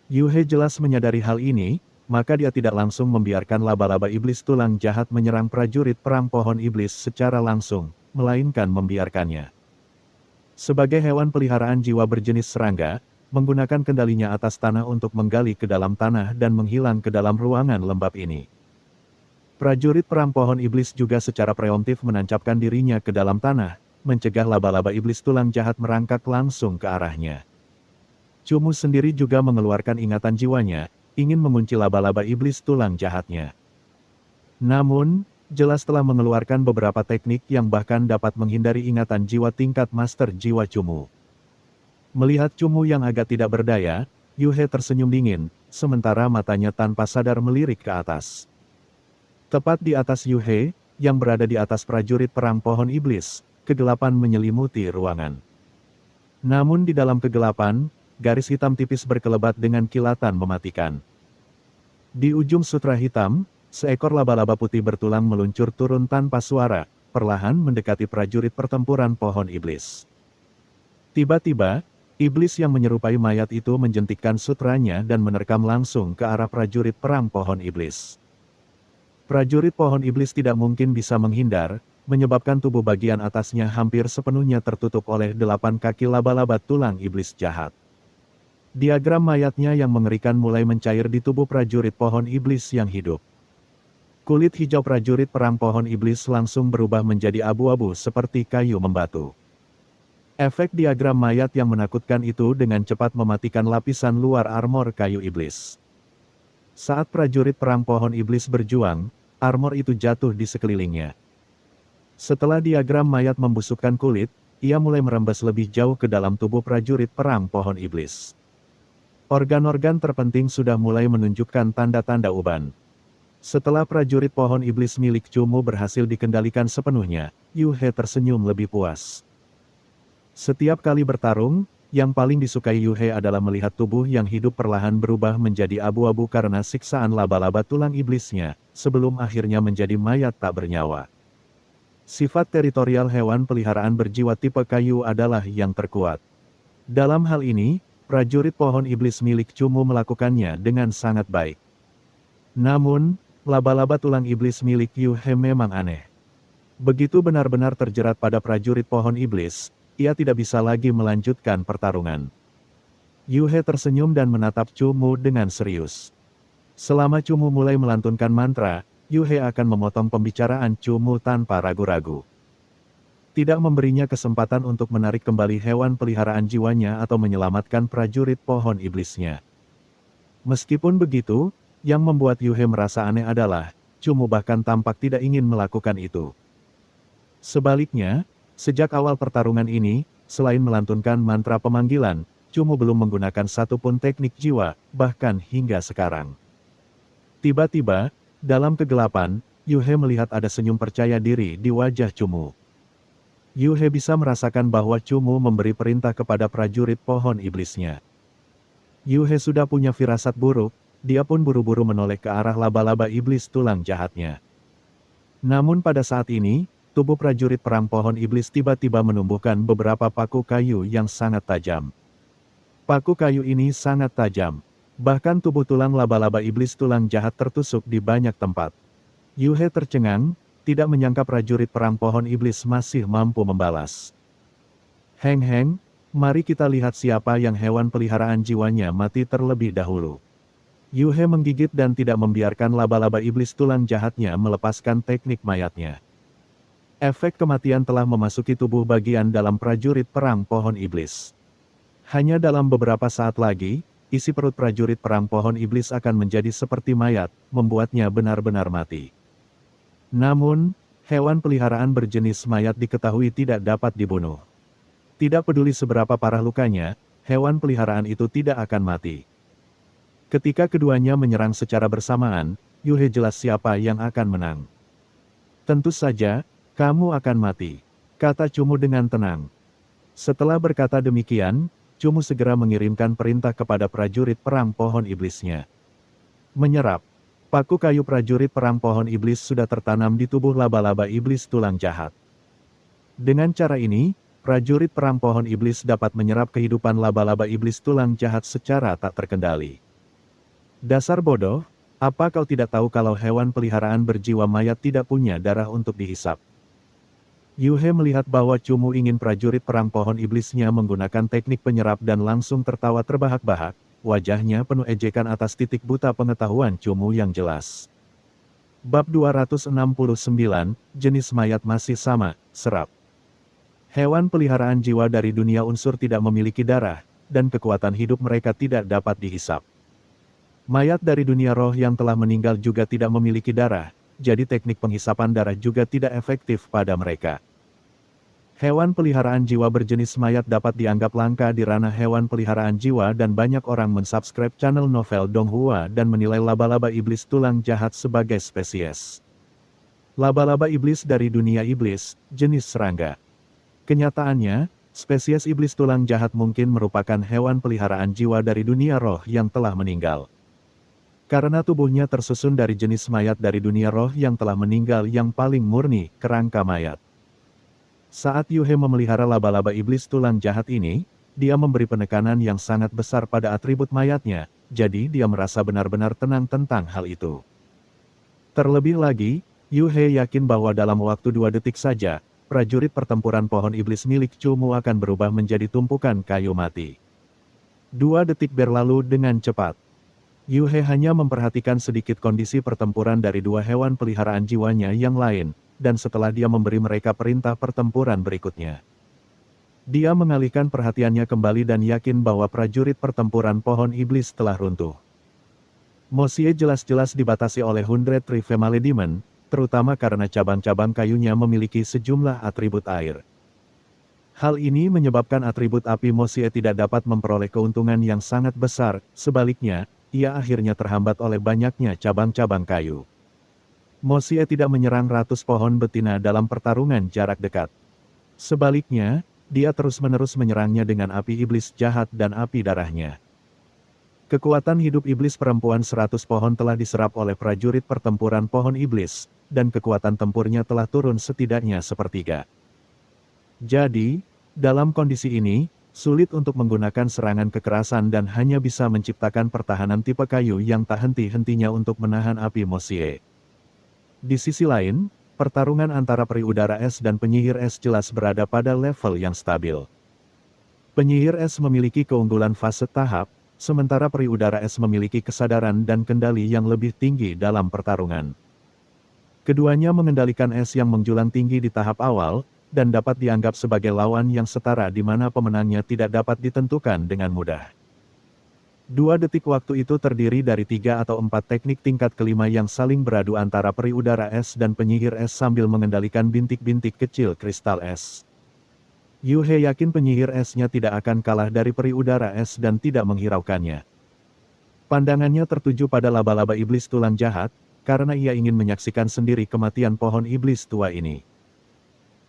Yuhe jelas menyadari hal ini, maka dia tidak langsung membiarkan laba-laba iblis tulang jahat menyerang prajurit perang pohon iblis secara langsung, melainkan membiarkannya. Sebagai hewan peliharaan jiwa berjenis serangga, menggunakan kendalinya atas tanah untuk menggali ke dalam tanah dan menghilang ke dalam ruangan lembab ini. Prajurit perang pohon iblis juga secara preemptif menancapkan dirinya ke dalam tanah, mencegah laba-laba iblis tulang jahat merangkak langsung ke arahnya. Cumu sendiri juga mengeluarkan ingatan jiwanya, ingin mengunci laba-laba iblis tulang jahatnya. Namun, jelas telah mengeluarkan beberapa teknik yang bahkan dapat menghindari ingatan jiwa tingkat master jiwa Cumu. Melihat Cumu yang agak tidak berdaya, Yuhe tersenyum dingin, sementara matanya tanpa sadar melirik ke atas. Tepat di atas Yuhe, yang berada di atas prajurit perang pohon iblis, kegelapan menyelimuti ruangan. Namun di dalam kegelapan, garis hitam tipis berkelebat dengan kilatan mematikan. Di ujung sutra hitam, seekor laba-laba putih bertulang meluncur turun tanpa suara, perlahan mendekati prajurit pertempuran pohon iblis. Tiba-tiba, iblis yang menyerupai mayat itu menjentikkan sutranya dan menerkam langsung ke arah prajurit perang pohon iblis. Prajurit pohon iblis tidak mungkin bisa menghindar, menyebabkan tubuh bagian atasnya hampir sepenuhnya tertutup oleh 8 kaki laba-laba tulang iblis jahat. Diagram mayatnya yang mengerikan mulai mencair di tubuh prajurit pohon iblis yang hidup. Kulit hijau prajurit perang pohon iblis langsung berubah menjadi abu-abu seperti kayu membatu. Efek diagram mayat yang menakutkan itu dengan cepat mematikan lapisan luar armor kayu iblis. Saat prajurit perang pohon iblis berjuang, armor itu jatuh di sekelilingnya. Setelah diagram mayat membusukkan kulit, ia mulai merembes lebih jauh ke dalam tubuh prajurit perang pohon iblis. Organ-organ terpenting sudah mulai menunjukkan tanda-tanda uban. Setelah prajurit pohon iblis milik Cumu berhasil dikendalikan sepenuhnya, Yuhe tersenyum lebih puas. Setiap kali bertarung, yang paling disukai Yuhe adalah melihat tubuh yang hidup perlahan berubah menjadi abu-abu karena siksaan laba-laba tulang iblisnya, sebelum akhirnya menjadi mayat tak bernyawa. Sifat teritorial hewan peliharaan berjiwa tipe kayu adalah yang terkuat. Dalam hal ini, prajurit pohon iblis milik Cumu melakukannya dengan sangat baik. Namun, laba-laba tulang iblis milik Yu He memang aneh. Begitu benar-benar terjerat pada prajurit pohon iblis, ia tidak bisa lagi melanjutkan pertarungan. Yu He tersenyum dan menatap Chu Mu dengan serius. Selama Chu Mu mulai melantunkan mantra, Yu He akan memotong pembicaraan Chu Mu tanpa ragu-ragu. Tidak memberinya kesempatan untuk menarik kembali hewan peliharaan jiwanya atau menyelamatkan prajurit pohon iblisnya. Meskipun begitu, yang membuat Yu He merasa aneh adalah, Chu Mu bahkan tampak tidak ingin melakukan itu. Sebaliknya, sejak awal pertarungan ini, selain melantunkan mantra pemanggilan, Chu Mu belum menggunakan satupun teknik jiwa, bahkan hingga sekarang. Tiba-tiba, dalam kegelapan, Yu He melihat ada senyum percaya diri di wajah Chu Mu. Yu He bisa merasakan bahwa Chu Mu memberi perintah kepada prajurit pohon iblisnya. Yu He sudah punya firasat buruk, dia pun buru-buru menoleh ke arah laba-laba iblis tulang jahatnya. Namun pada saat ini, tubuh prajurit perang pohon iblis tiba-tiba menumbuhkan beberapa paku kayu yang sangat tajam. Paku kayu ini sangat tajam. Bahkan tubuh tulang laba-laba iblis tulang jahat tertusuk di banyak tempat. Yu He tercengang, tidak menyangka prajurit perang pohon iblis masih mampu membalas. Heng, mari kita lihat siapa yang hewan peliharaan jiwanya mati terlebih dahulu. Yu He menggigit dan tidak membiarkan laba-laba iblis tulang jahatnya melepaskan teknik mayatnya. Efek kematian telah memasuki tubuh bagian dalam prajurit perang pohon iblis. Hanya dalam beberapa saat lagi, isi perut prajurit perang pohon iblis akan menjadi seperti mayat, membuatnya benar-benar mati. Namun, hewan peliharaan berjenis mayat diketahui tidak dapat dibunuh. Tidak peduli seberapa parah lukanya, hewan peliharaan itu tidak akan mati. Ketika keduanya menyerang secara bersamaan, Yu He jelas siapa yang akan menang. Tentu saja, kamu akan mati, kata Chu Mu dengan tenang. Setelah berkata demikian, Chu Mu segera mengirimkan perintah kepada prajurit perang pohon iblisnya. Menyerap. Paku kayu prajurit perang pohon iblis sudah tertanam di tubuh laba-laba iblis tulang jahat. Dengan cara ini, prajurit perang pohon iblis dapat menyerap kehidupan laba-laba iblis tulang jahat secara tak terkendali. Dasar bodoh, apa kau tidak tahu kalau hewan peliharaan berjiwa mayat tidak punya darah untuk dihisap? Yu He melihat bahwa Chu Mu ingin prajurit perang pohon iblisnya menggunakan teknik penyerap dan langsung tertawa terbahak-bahak. Wajahnya penuh ejekan atas titik buta pengetahuan Chu Mu yang jelas. Bab 269, jenis mayat masih sama, serap. Hewan peliharaan jiwa dari dunia unsur tidak memiliki darah, dan kekuatan hidup mereka tidak dapat dihisap. Mayat dari dunia roh yang telah meninggal juga tidak memiliki darah, jadi teknik penghisapan darah juga tidak efektif pada mereka. Hewan peliharaan jiwa berjenis mayat dapat dianggap langka di ranah hewan peliharaan jiwa dan banyak orang mensubscribe channel novel Donghua dan menilai laba-laba iblis tulang jahat sebagai spesies. Laba-laba iblis dari dunia iblis, jenis serangga. Kenyataannya, spesies iblis tulang jahat mungkin merupakan hewan peliharaan jiwa dari dunia roh yang telah meninggal. Karena tubuhnya tersusun dari jenis mayat dari dunia roh yang telah meninggal yang paling murni, kerangka mayat. Saat Yu He memelihara laba-laba iblis tulang jahat ini, dia memberi penekanan yang sangat besar pada atribut mayatnya, jadi dia merasa benar-benar tenang tentang hal itu. Terlebih lagi, Yu He yakin bahwa dalam waktu 2 detik saja, prajurit pertempuran pohon iblis milik Chu Mu akan berubah menjadi tumpukan kayu mati. 2 detik berlalu dengan cepat. Yu He hanya memperhatikan sedikit kondisi pertempuran dari 2 hewan peliharaan jiwanya yang lain, dan setelah dia memberi mereka perintah pertempuran berikutnya. Dia mengalihkan perhatiannya kembali dan yakin bahwa prajurit pertempuran pohon iblis telah runtuh. Mo Xie jelas-jelas dibatasi oleh 100 Tree Family Demon, terutama karena cabang-cabang kayunya memiliki sejumlah atribut air. Hal ini menyebabkan atribut api Mo Xie tidak dapat memperoleh keuntungan yang sangat besar, sebaliknya, ia akhirnya terhambat oleh banyaknya cabang-cabang kayu. Mo Xie tidak menyerang ratus pohon betina dalam pertarungan jarak dekat. Sebaliknya, dia terus-menerus menyerangnya dengan api iblis jahat dan api darahnya. Kekuatan hidup iblis perempuan 100 pohon telah diserap oleh prajurit pertempuran pohon iblis, dan kekuatan tempurnya telah turun setidaknya sepertiga. Jadi, dalam kondisi ini, sulit untuk menggunakan serangan kekerasan dan hanya bisa menciptakan pertahanan tipe kayu yang tak henti-hentinya untuk menahan api Mo Xie. Di sisi lain, pertarungan antara peri udara es dan penyihir es jelas berada pada level yang stabil. Penyihir es memiliki keunggulan fase tahap, sementara peri udara es memiliki kesadaran dan kendali yang lebih tinggi dalam pertarungan. Keduanya mengendalikan es yang menjulang tinggi di tahap awal, dan dapat dianggap sebagai lawan yang setara di mana pemenangnya tidak dapat ditentukan dengan mudah. 2 detik waktu itu terdiri dari 3 atau 4 teknik tingkat kelima yang saling beradu antara peri udara es dan penyihir es sambil mengendalikan bintik-bintik kecil kristal es. Yu He yakin penyihir esnya tidak akan kalah dari peri udara es dan tidak menghiraukannya. Pandangannya tertuju pada laba-laba iblis tulang jahat, karena ia ingin menyaksikan sendiri kematian pohon iblis tua ini.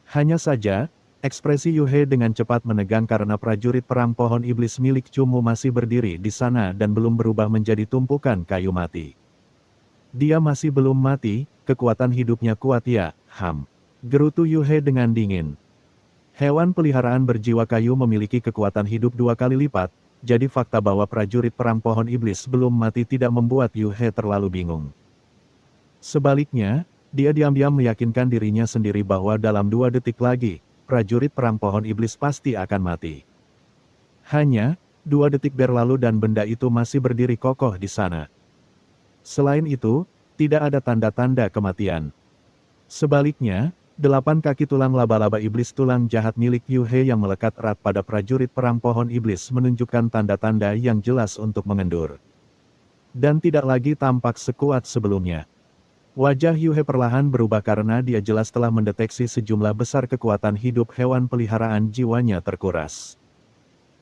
Hanya saja, ekspresi Yu He dengan cepat menegang karena prajurit perang pohon iblis milik Cumu masih berdiri di sana dan belum berubah menjadi tumpukan kayu mati. Dia masih belum mati, kekuatan hidupnya kuat ya, gerutu Yu He dengan dingin. Hewan peliharaan berjiwa kayu memiliki kekuatan hidup 2 kali lipat, jadi fakta bahwa prajurit perang pohon iblis belum mati tidak membuat Yu He terlalu bingung. Sebaliknya, dia diam-diam meyakinkan dirinya sendiri bahwa dalam 2 detik lagi, prajurit perang pohon iblis pasti akan mati. Hanya, 2 detik berlalu dan benda itu masih berdiri kokoh di sana. Selain itu, tidak ada tanda-tanda kematian. Sebaliknya, 8 kaki tulang laba-laba iblis tulang jahat milik Yu He yang melekat erat pada prajurit perang pohon iblis menunjukkan tanda-tanda yang jelas untuk mengendur. Dan tidak lagi tampak sekuat sebelumnya. Wajah Yu He perlahan berubah karena dia jelas telah mendeteksi sejumlah besar kekuatan hidup hewan peliharaan jiwanya terkuras.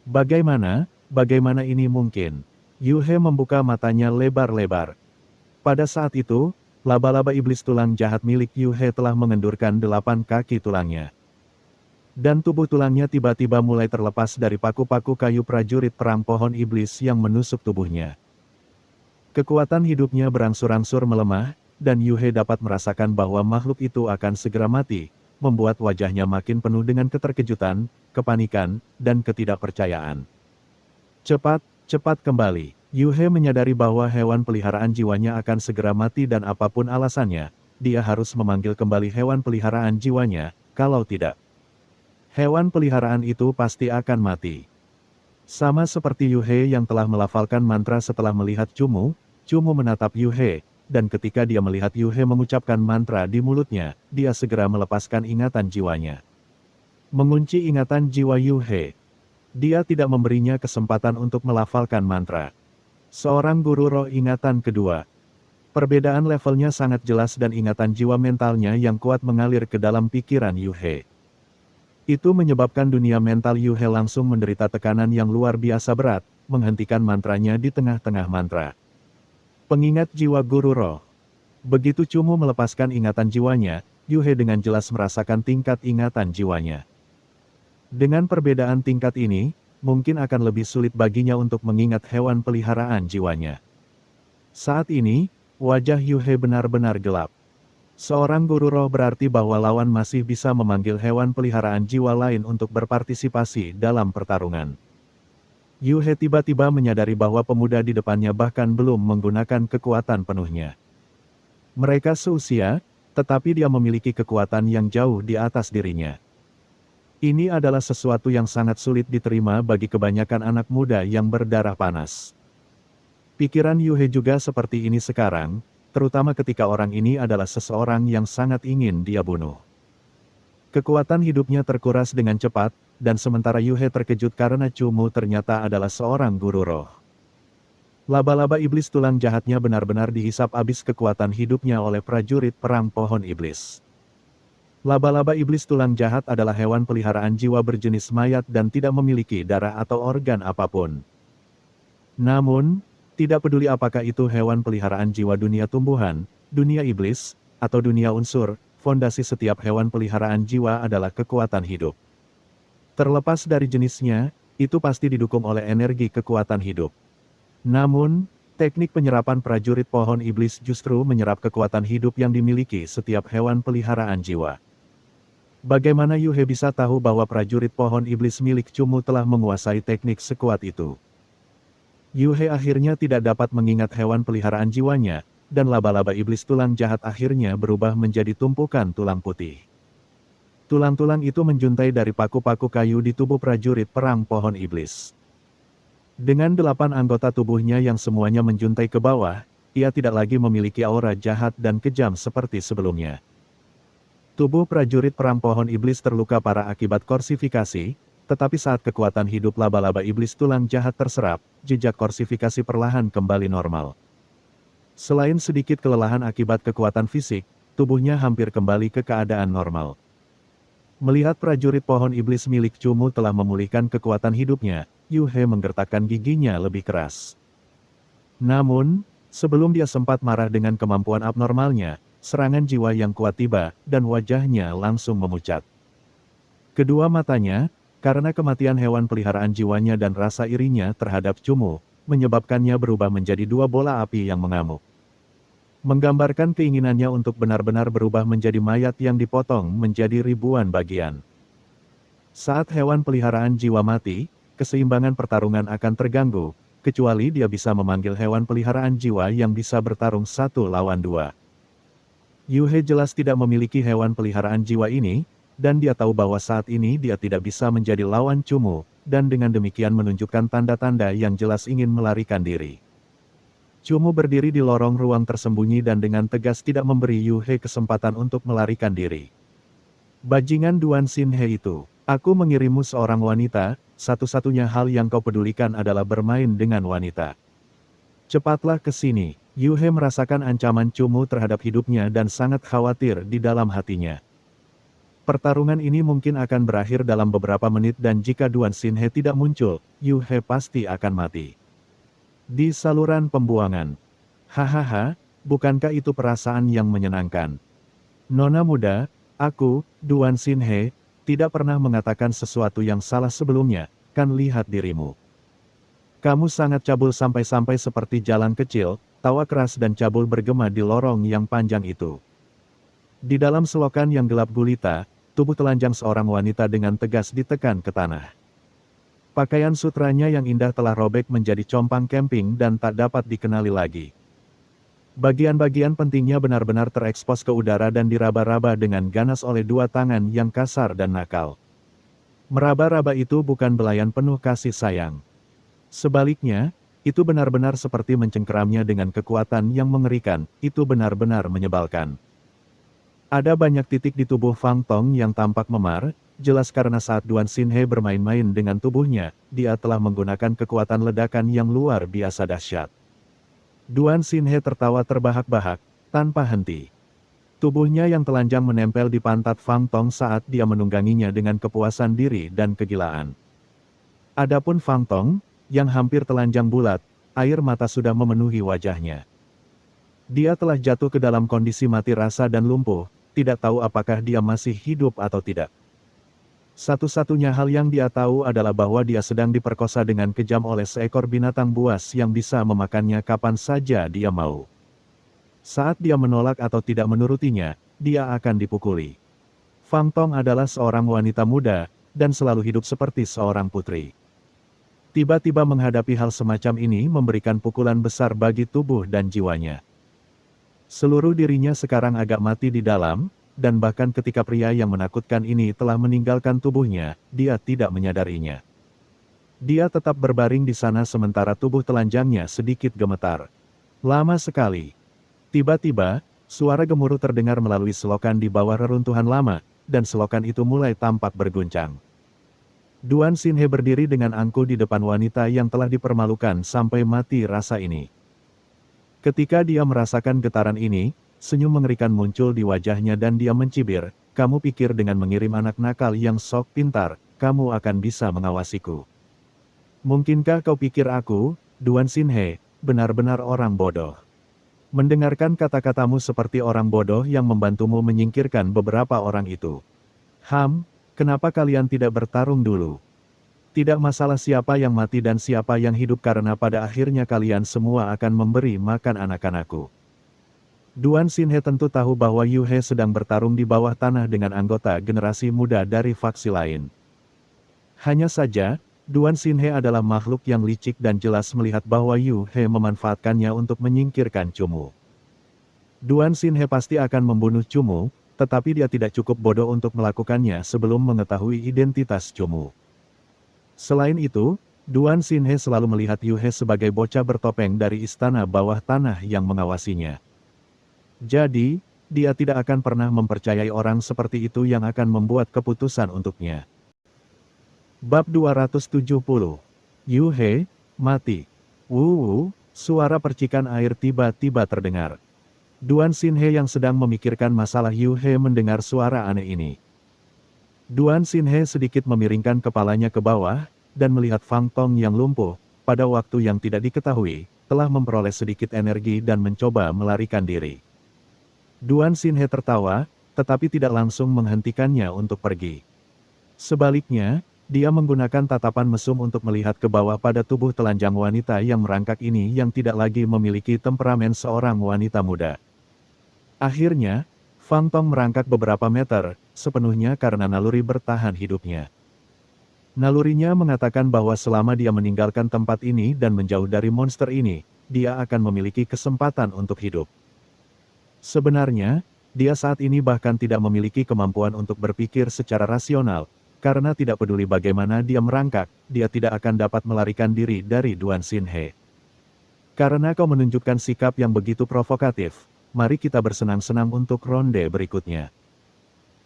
Bagaimana ini mungkin? Yu He membuka matanya lebar-lebar. Pada saat itu, laba-laba iblis tulang jahat milik Yu He telah mengendurkan 8 kaki tulangnya. Dan tubuh tulangnya tiba-tiba mulai terlepas dari paku-paku kayu prajurit perang pohon iblis yang menusuk tubuhnya. Kekuatan hidupnya berangsur-angsur melemah, dan Yu He dapat merasakan bahwa makhluk itu akan segera mati, membuat wajahnya makin penuh dengan keterkejutan, kepanikan, dan ketidakpercayaan. Cepat kembali. Yu He menyadari bahwa hewan peliharaan jiwanya akan segera mati dan apapun alasannya, dia harus memanggil kembali hewan peliharaan jiwanya, kalau tidak, hewan peliharaan itu pasti akan mati. Sama seperti Yu He yang telah melafalkan mantra setelah melihat Cumu menatap Yu He, dan ketika dia melihat Yu He mengucapkan mantra di mulutnya, dia segera melepaskan ingatan jiwanya. Mengunci ingatan jiwa Yu He. Dia tidak memberinya kesempatan untuk melafalkan mantra. Seorang guru roh ingatan kedua. Perbedaan levelnya sangat jelas dan ingatan jiwa mentalnya yang kuat mengalir ke dalam pikiran Yu He. Itu menyebabkan dunia mental Yu He langsung menderita tekanan yang luar biasa berat, menghentikan mantranya di tengah-tengah mantra. Pengingat jiwa guru roh. Begitu Cumu melepaskan ingatan jiwanya, Yu He dengan jelas merasakan tingkat ingatan jiwanya. Dengan perbedaan tingkat ini, mungkin akan lebih sulit baginya untuk mengingat hewan peliharaan jiwanya. Saat ini, wajah Yu He benar-benar gelap. Seorang guru roh berarti bahwa lawan masih bisa memanggil hewan peliharaan jiwa lain untuk berpartisipasi dalam pertarungan. Yu He tiba-tiba menyadari bahwa pemuda di depannya bahkan belum menggunakan kekuatan penuhnya. Mereka seusia, tetapi dia memiliki kekuatan yang jauh di atas dirinya. Ini adalah sesuatu yang sangat sulit diterima bagi kebanyakan anak muda yang berdarah panas. Pikiran Yu He juga seperti ini sekarang, terutama ketika orang ini adalah seseorang yang sangat ingin dia bunuh. Kekuatan hidupnya terkuras dengan cepat, dan sementara Yu He terkejut karena Cumu ternyata adalah seorang guru roh. Laba-laba iblis tulang jahatnya benar-benar dihisap habis kekuatan hidupnya oleh prajurit perang pohon iblis. Laba-laba iblis tulang jahat adalah hewan peliharaan jiwa berjenis mayat dan tidak memiliki darah atau organ apapun. Namun, tidak peduli apakah itu hewan peliharaan jiwa dunia tumbuhan, dunia iblis, atau dunia unsur, fondasi setiap hewan peliharaan jiwa adalah kekuatan hidup. Terlepas dari jenisnya, itu pasti didukung oleh energi kekuatan hidup. Namun, teknik penyerapan prajurit pohon iblis justru menyerap kekuatan hidup yang dimiliki setiap hewan peliharaan jiwa. Bagaimana Yu He bisa tahu bahwa prajurit pohon iblis milik Cumu telah menguasai teknik sekuat itu? Yu He akhirnya tidak dapat mengingat hewan peliharaan jiwanya, dan laba-laba iblis tulang jahat akhirnya berubah menjadi tumpukan tulang putih. Tulang-tulang itu menjuntai dari paku-paku kayu di tubuh prajurit perang pohon iblis. Dengan 8 anggota tubuhnya yang semuanya menjuntai ke bawah, ia tidak lagi memiliki aura jahat dan kejam seperti sebelumnya. Tubuh prajurit perang pohon iblis terluka parah akibat korsifikasi, tetapi saat kekuatan hidup laba-laba iblis tulang jahat terserap, jejak korsifikasi perlahan kembali normal. Selain sedikit kelelahan akibat kekuatan fisik, tubuhnya hampir kembali ke keadaan normal. Melihat prajurit pohon iblis milik Cumu telah memulihkan kekuatan hidupnya, Yu He menggertakkan giginya lebih keras. Namun, sebelum dia sempat marah dengan kemampuan abnormalnya, serangan jiwa yang kuat tiba, dan wajahnya langsung memucat. Kedua matanya, karena kematian hewan peliharaan jiwanya dan rasa irinya terhadap Cumu, menyebabkannya berubah menjadi 2 bola api yang mengamuk. Menggambarkan keinginannya untuk benar-benar berubah menjadi mayat yang dipotong menjadi ribuan bagian. Saat hewan peliharaan jiwa mati, keseimbangan pertarungan akan terganggu, kecuali dia bisa memanggil hewan peliharaan jiwa yang bisa bertarung 1 lawan 2. Yu He jelas tidak memiliki hewan peliharaan jiwa ini, dan dia tahu bahwa saat ini dia tidak bisa menjadi lawan Cumu, dan dengan demikian menunjukkan tanda-tanda yang jelas ingin melarikan diri. Cumu berdiri di lorong ruang tersembunyi dan dengan tegas tidak memberi Yu He kesempatan untuk melarikan diri. Bajingan Duan Xin He itu, aku mengirimmu seorang wanita, satu-satunya hal yang kau pedulikan adalah bermain dengan wanita. Cepatlah ke sini. Yu He merasakan ancaman Cumu terhadap hidupnya dan sangat khawatir di dalam hatinya. Pertarungan ini mungkin akan berakhir dalam beberapa menit dan jika Duan Xin He tidak muncul, Yu He pasti akan mati. Di saluran pembuangan. Hahaha, bukankah itu perasaan yang menyenangkan? Nona muda, aku, Duan Xin He, tidak pernah mengatakan sesuatu yang salah sebelumnya, kan lihat dirimu. Kamu sangat cabul sampai-sampai seperti jalan kecil, tawa keras dan cabul bergema di lorong yang panjang itu. Di dalam selokan yang gelap gulita, tubuh telanjang seorang wanita dengan tegas ditekan ke tanah. Pakaian sutranya yang indah telah robek menjadi compang camping dan tak dapat dikenali lagi. Bagian-bagian pentingnya benar-benar terekspos ke udara dan diraba-raba dengan ganas oleh 2 tangan yang kasar dan nakal. Meraba-raba itu bukan belayan penuh kasih sayang. Sebaliknya, itu benar-benar seperti mencengkeramnya dengan kekuatan yang mengerikan, itu benar-benar menyebalkan. Ada banyak titik di tubuh Fang Tong yang tampak memar, jelas karena saat Duan Xin He bermain-main dengan tubuhnya, dia telah menggunakan kekuatan ledakan yang luar biasa dahsyat. Duan Xin He tertawa terbahak-bahak, tanpa henti. Tubuhnya yang telanjang menempel di pantat Fang Tong saat dia menungganginya dengan kepuasan diri dan kegilaan. Adapun Fang Tong, yang hampir telanjang bulat, air mata sudah memenuhi wajahnya. Dia telah jatuh ke dalam kondisi mati rasa dan lumpuh, tidak tahu apakah dia masih hidup atau tidak. Satu-satunya hal yang dia tahu adalah bahwa dia sedang diperkosa dengan kejam oleh seekor binatang buas yang bisa memakannya kapan saja dia mau. Saat dia menolak atau tidak menurutinya, dia akan dipukuli. Fang Tong adalah seorang wanita muda, dan selalu hidup seperti seorang putri. Tiba-tiba menghadapi hal semacam ini memberikan pukulan besar bagi tubuh dan jiwanya. Seluruh dirinya sekarang agak mati di dalam, dan bahkan ketika pria yang menakutkan ini telah meninggalkan tubuhnya, dia tidak menyadarinya. Dia tetap berbaring di sana sementara tubuh telanjangnya sedikit gemetar. Lama sekali. Tiba-tiba, suara gemuruh terdengar melalui selokan di bawah reruntuhan lama, dan selokan itu mulai tampak berguncang. Duan Xin He berdiri dengan angkuh di depan wanita yang telah dipermalukan sampai mati rasa ini. Ketika dia merasakan getaran ini, senyum mengerikan muncul di wajahnya dan dia mencibir, kamu pikir dengan mengirim anak nakal yang sok pintar, kamu akan bisa mengawasiku. Mungkinkah kau pikir aku, Duan Xin He, benar-benar orang bodoh? Mendengarkan kata-katamu seperti orang bodoh yang membantumu menyingkirkan beberapa orang itu. Kenapa kalian tidak bertarung dulu? Tidak masalah siapa yang mati dan siapa yang hidup karena pada akhirnya kalian semua akan memberi makan anak-anakku. Duan Xin He tentu tahu bahwa Yu He sedang bertarung di bawah tanah dengan anggota generasi muda dari faksi lain. Hanya saja, Duan Xin He adalah makhluk yang licik dan jelas melihat bahwa Yu He memanfaatkannya untuk menyingkirkan Cumu. Duan Xinhe pasti akan membunuh Cumu, tetapi dia tidak cukup bodoh untuk melakukannya sebelum mengetahui identitas Cumu. Selain itu, Duan Xinhe selalu melihat Yu He sebagai bocah bertopeng dari istana bawah tanah yang mengawasinya. Jadi, dia tidak akan pernah mempercayai orang seperti itu yang akan membuat keputusan untuknya. Bab 270. Yu He, mati. Suara percikan air tiba-tiba terdengar. Duan Xinhe yang sedang memikirkan masalah Yu He mendengar suara aneh ini. Duan Xinhe sedikit memiringkan kepalanya ke bawah, dan melihat Fang Tong yang lumpuh, pada waktu yang tidak diketahui, telah memperoleh sedikit energi dan mencoba melarikan diri. Duan Xinhe tertawa, tetapi tidak langsung menghentikannya untuk pergi. Sebaliknya, dia menggunakan tatapan mesum untuk melihat ke bawah pada tubuh telanjang wanita yang merangkak ini yang tidak lagi memiliki temperamen seorang wanita muda. Akhirnya, Fang Tong merangkak beberapa meter, sepenuhnya karena naluri bertahan hidupnya. Nalurinya mengatakan bahwa selama dia meninggalkan tempat ini dan menjauh dari monster ini, dia akan memiliki kesempatan untuk hidup. Sebenarnya, dia saat ini bahkan tidak memiliki kemampuan untuk berpikir secara rasional, karena tidak peduli bagaimana dia merangkak, dia tidak akan dapat melarikan diri dari Duan Xinhe. Karena kau menunjukkan sikap yang begitu provokatif, mari kita bersenang-senang untuk ronde berikutnya.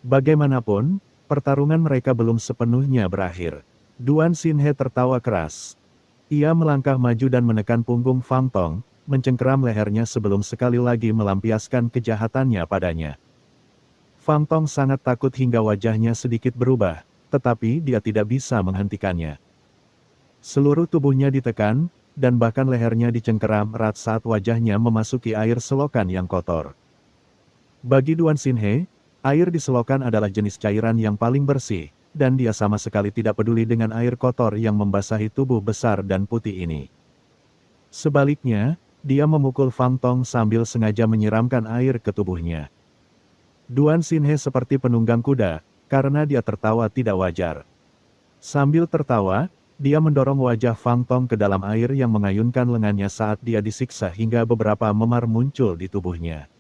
Bagaimanapun, pertarungan mereka belum sepenuhnya berakhir. Duan Xinhe tertawa keras. Ia melangkah maju dan menekan punggung Fang Tong, mencengkeram lehernya sebelum sekali lagi melampiaskan kejahatannya padanya. Fang Tong sangat takut hingga wajahnya sedikit berubah, tetapi dia tidak bisa menghentikannya. Seluruh tubuhnya ditekan, dan bahkan lehernya dicengkeram erat saat wajahnya memasuki air selokan yang kotor. Bagi Duan Xinhe, air di selokan adalah jenis cairan yang paling bersih, dan dia sama sekali tidak peduli dengan air kotor yang membasahi tubuh besar dan putih ini. Sebaliknya, dia memukul Fang Tong sambil sengaja menyiramkan air ke tubuhnya. Duan Xinhe seperti penunggang kuda, karena dia tertawa tidak wajar. Sambil tertawa, dia mendorong wajah Fang Tong ke dalam air yang mengayunkan lengannya saat dia disiksa hingga beberapa memar muncul di tubuhnya.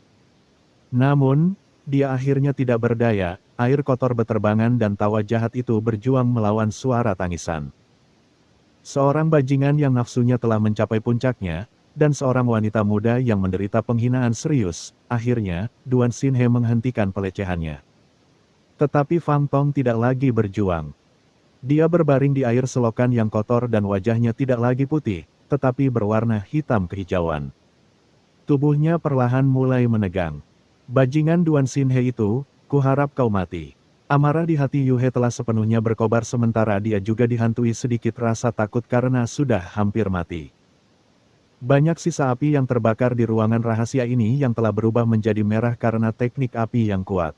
Namun, dia akhirnya tidak berdaya, air kotor beterbangan dan tawa jahat itu berjuang melawan suara tangisan. Seorang bajingan yang nafsunya telah mencapai puncaknya, dan seorang wanita muda yang menderita penghinaan serius, akhirnya, Duan Xinhe menghentikan pelecehannya. Tetapi Fang Tong tidak lagi berjuang. Dia berbaring di air selokan yang kotor dan wajahnya tidak lagi putih, tetapi berwarna hitam kehijauan. Tubuhnya perlahan mulai menegang. Bajingan Duan Xinhe itu, kuharap kau mati. Amarah di hati Yu He telah sepenuhnya berkobar sementara dia juga dihantui sedikit rasa takut karena sudah hampir mati. Banyak sisa api yang terbakar di ruangan rahasia ini yang telah berubah menjadi merah karena teknik api yang kuat.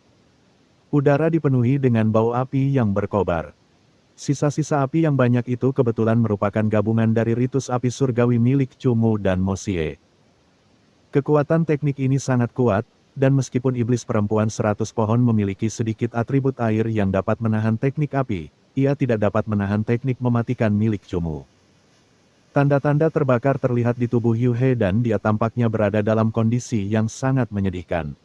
Udara dipenuhi dengan bau api yang berkobar. Sisa-sisa api yang banyak itu kebetulan merupakan gabungan dari ritus api surgawi milik Cumu dan Mo Xie. Kekuatan teknik ini sangat kuat, dan meskipun iblis perempuan 100 pohon memiliki sedikit atribut air yang dapat menahan teknik api, ia tidak dapat menahan teknik mematikan milik Cumu. Tanda-tanda terbakar terlihat di tubuh Yu He dan dia tampaknya berada dalam kondisi yang sangat menyedihkan.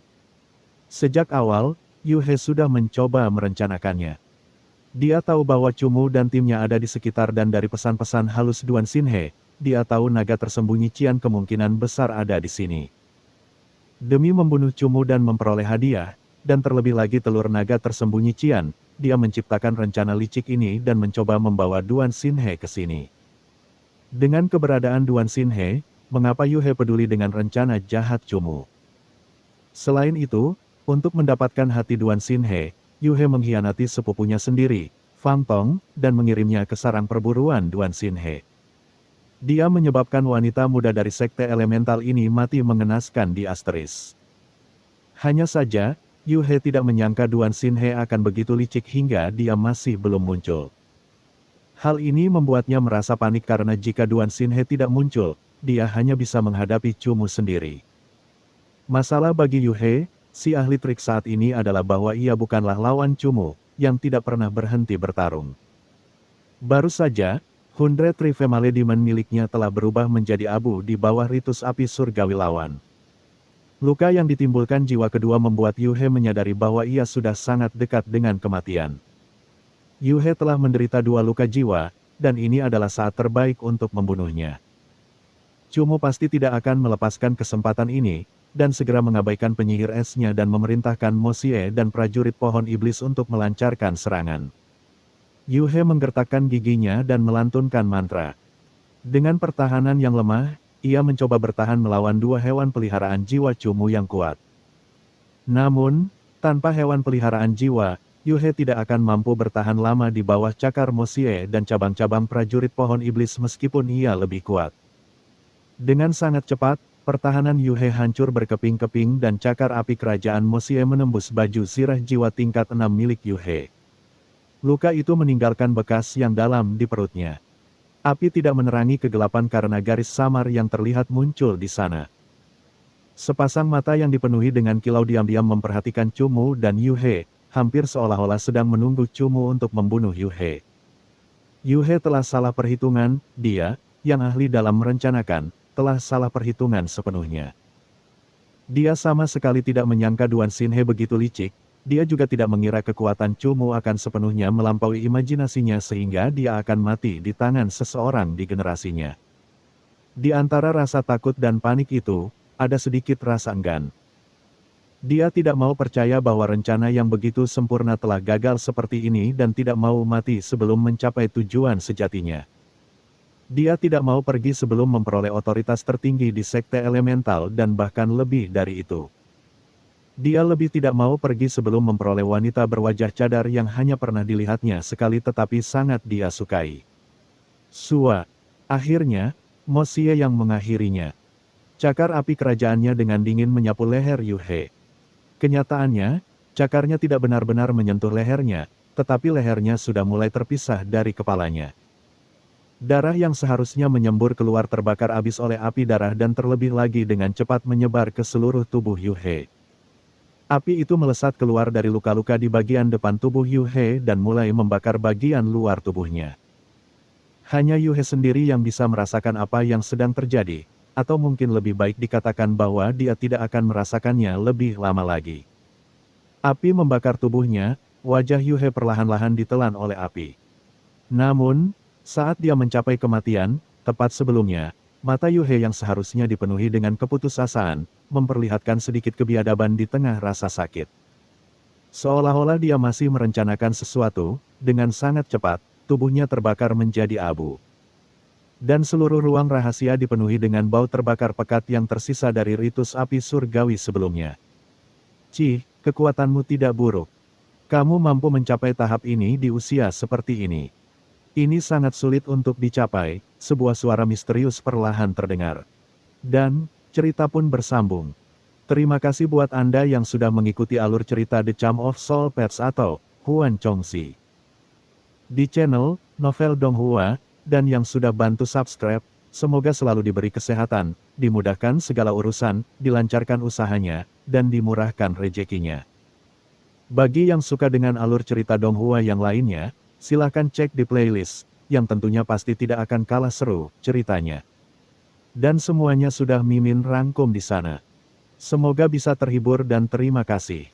Sejak awal, Yu He sudah mencoba merencanakannya. Dia tahu bahwa Cumu dan timnya ada di sekitar dan dari pesan-pesan halus Duan Xinhe, dia tahu naga tersembunyi Qian kemungkinan besar ada di sini. Demi membunuh Cumu dan memperoleh hadiah, dan terlebih lagi telur naga tersembunyi Qian, dia menciptakan rencana licik ini dan mencoba membawa Duan Xinhe ke sini. Dengan keberadaan Duan Xinhe, mengapa Yu He peduli dengan rencana jahat Cumu? Selain itu, untuk mendapatkan hati Duan Xinhe, Yu He mengkhianati sepupunya sendiri, Fang Tong, dan mengirimnya ke sarang perburuan Duan Xinhe. Dia menyebabkan wanita muda dari sekte elemental ini mati mengenaskan di Asteris. Hanya saja, Yu He tidak menyangka Duan Xinhe akan begitu licik hingga dia masih belum muncul. Hal ini membuatnya merasa panik karena jika Duan Xinhe tidak muncul, dia hanya bisa menghadapi Cumu sendiri. Masalah bagi Yu He, si ahli trik saat ini adalah bahwa ia bukanlah lawan Cumu, yang tidak pernah berhenti bertarung. Baru saja, 100 Trifemale Demon miliknya telah berubah menjadi abu di bawah ritus api surgawi lawan. Luka yang ditimbulkan jiwa kedua membuat Yu He menyadari bahwa ia sudah sangat dekat dengan kematian. Yu He telah menderita 2 luka jiwa, dan ini adalah saat terbaik untuk membunuhnya. Cumu pasti tidak akan melepaskan kesempatan ini, dan segera mengabaikan penyihir esnya dan memerintahkan Mo Xie dan prajurit pohon iblis untuk melancarkan serangan. Yu He menggertakkan giginya dan melantunkan mantra. Dengan pertahanan yang lemah, ia mencoba bertahan melawan 2 hewan peliharaan jiwa Cumu yang kuat. Namun, tanpa hewan peliharaan jiwa, Yu He tidak akan mampu bertahan lama di bawah cakar Mo Xie dan cabang-cabang prajurit pohon iblis meskipun ia lebih kuat. Dengan sangat cepat, pertahanan Yu He hancur berkeping-keping dan cakar api kerajaan Mo Xie menembus baju sirah jiwa tingkat 6 milik Yu He. Luka itu meninggalkan bekas yang dalam di perutnya. Api tidak menerangi kegelapan karena garis samar yang terlihat muncul di sana. Sepasang mata yang dipenuhi dengan kilau diam-diam memperhatikan Cumu dan Yu He, hampir seolah-olah sedang menunggu Cumu untuk membunuh Yu He. Yu He telah salah perhitungan, dia, yang ahli dalam merencanakan, telah salah perhitungan sepenuhnya. Dia sama sekali tidak menyangka Duan Xinhe begitu licik, dia juga tidak mengira kekuatan Cumu akan sepenuhnya melampaui imajinasinya sehingga dia akan mati di tangan seseorang di generasinya. Di antara rasa takut dan panik itu, ada sedikit rasa enggan. Dia tidak mau percaya bahwa rencana yang begitu sempurna telah gagal seperti ini dan tidak mau mati sebelum mencapai tujuan sejatinya. Dia tidak mau pergi sebelum memperoleh otoritas tertinggi di sekte elemental dan bahkan lebih dari itu. Dia lebih tidak mau pergi sebelum memperoleh wanita berwajah cadar yang hanya pernah dilihatnya sekali tetapi sangat dia sukai. Akhirnya, Mo Xie yang mengakhirinya. Cakar api kerajaannya dengan dingin menyapu leher Yu He. Kenyataannya, cakarnya tidak benar-benar menyentuh lehernya, tetapi lehernya sudah mulai terpisah dari kepalanya. Darah yang seharusnya menyembur keluar terbakar habis oleh api darah dan terlebih lagi dengan cepat menyebar ke seluruh tubuh Yu He. Api itu melesat keluar dari luka-luka di bagian depan tubuh Yu He dan mulai membakar bagian luar tubuhnya. Hanya Yu He sendiri yang bisa merasakan apa yang sedang terjadi, atau mungkin lebih baik dikatakan bahwa dia tidak akan merasakannya lebih lama lagi. Api membakar tubuhnya, wajah Yu He perlahan-lahan ditelan oleh api. Namun, saat dia mencapai kematian, tepat sebelumnya, mata Yu He yang seharusnya dipenuhi dengan keputusasaan, memperlihatkan sedikit kebiadaban di tengah rasa sakit. Seolah-olah dia masih merencanakan sesuatu, dengan sangat cepat, tubuhnya terbakar menjadi abu. Dan seluruh ruang rahasia dipenuhi dengan bau terbakar pekat yang tersisa dari ritus api surgawi sebelumnya. Kekuatanmu tidak buruk. Kamu mampu mencapai tahap ini di usia seperti ini. Ini sangat sulit untuk dicapai, sebuah suara misterius perlahan terdengar. Dan, cerita pun bersambung. Terima kasih buat Anda yang sudah mengikuti alur cerita The Charm of Soul Pets atau Huan Chongxi di channel Novel Donghua, dan yang sudah bantu subscribe, semoga selalu diberi kesehatan, dimudahkan segala urusan, dilancarkan usahanya, dan dimurahkan rezekinya. Bagi yang suka dengan alur cerita Donghua yang lainnya, silahkan cek di playlist, yang tentunya pasti tidak akan kalah seru ceritanya. Dan semuanya sudah Mimin rangkum di sana. Semoga bisa terhibur dan terima kasih.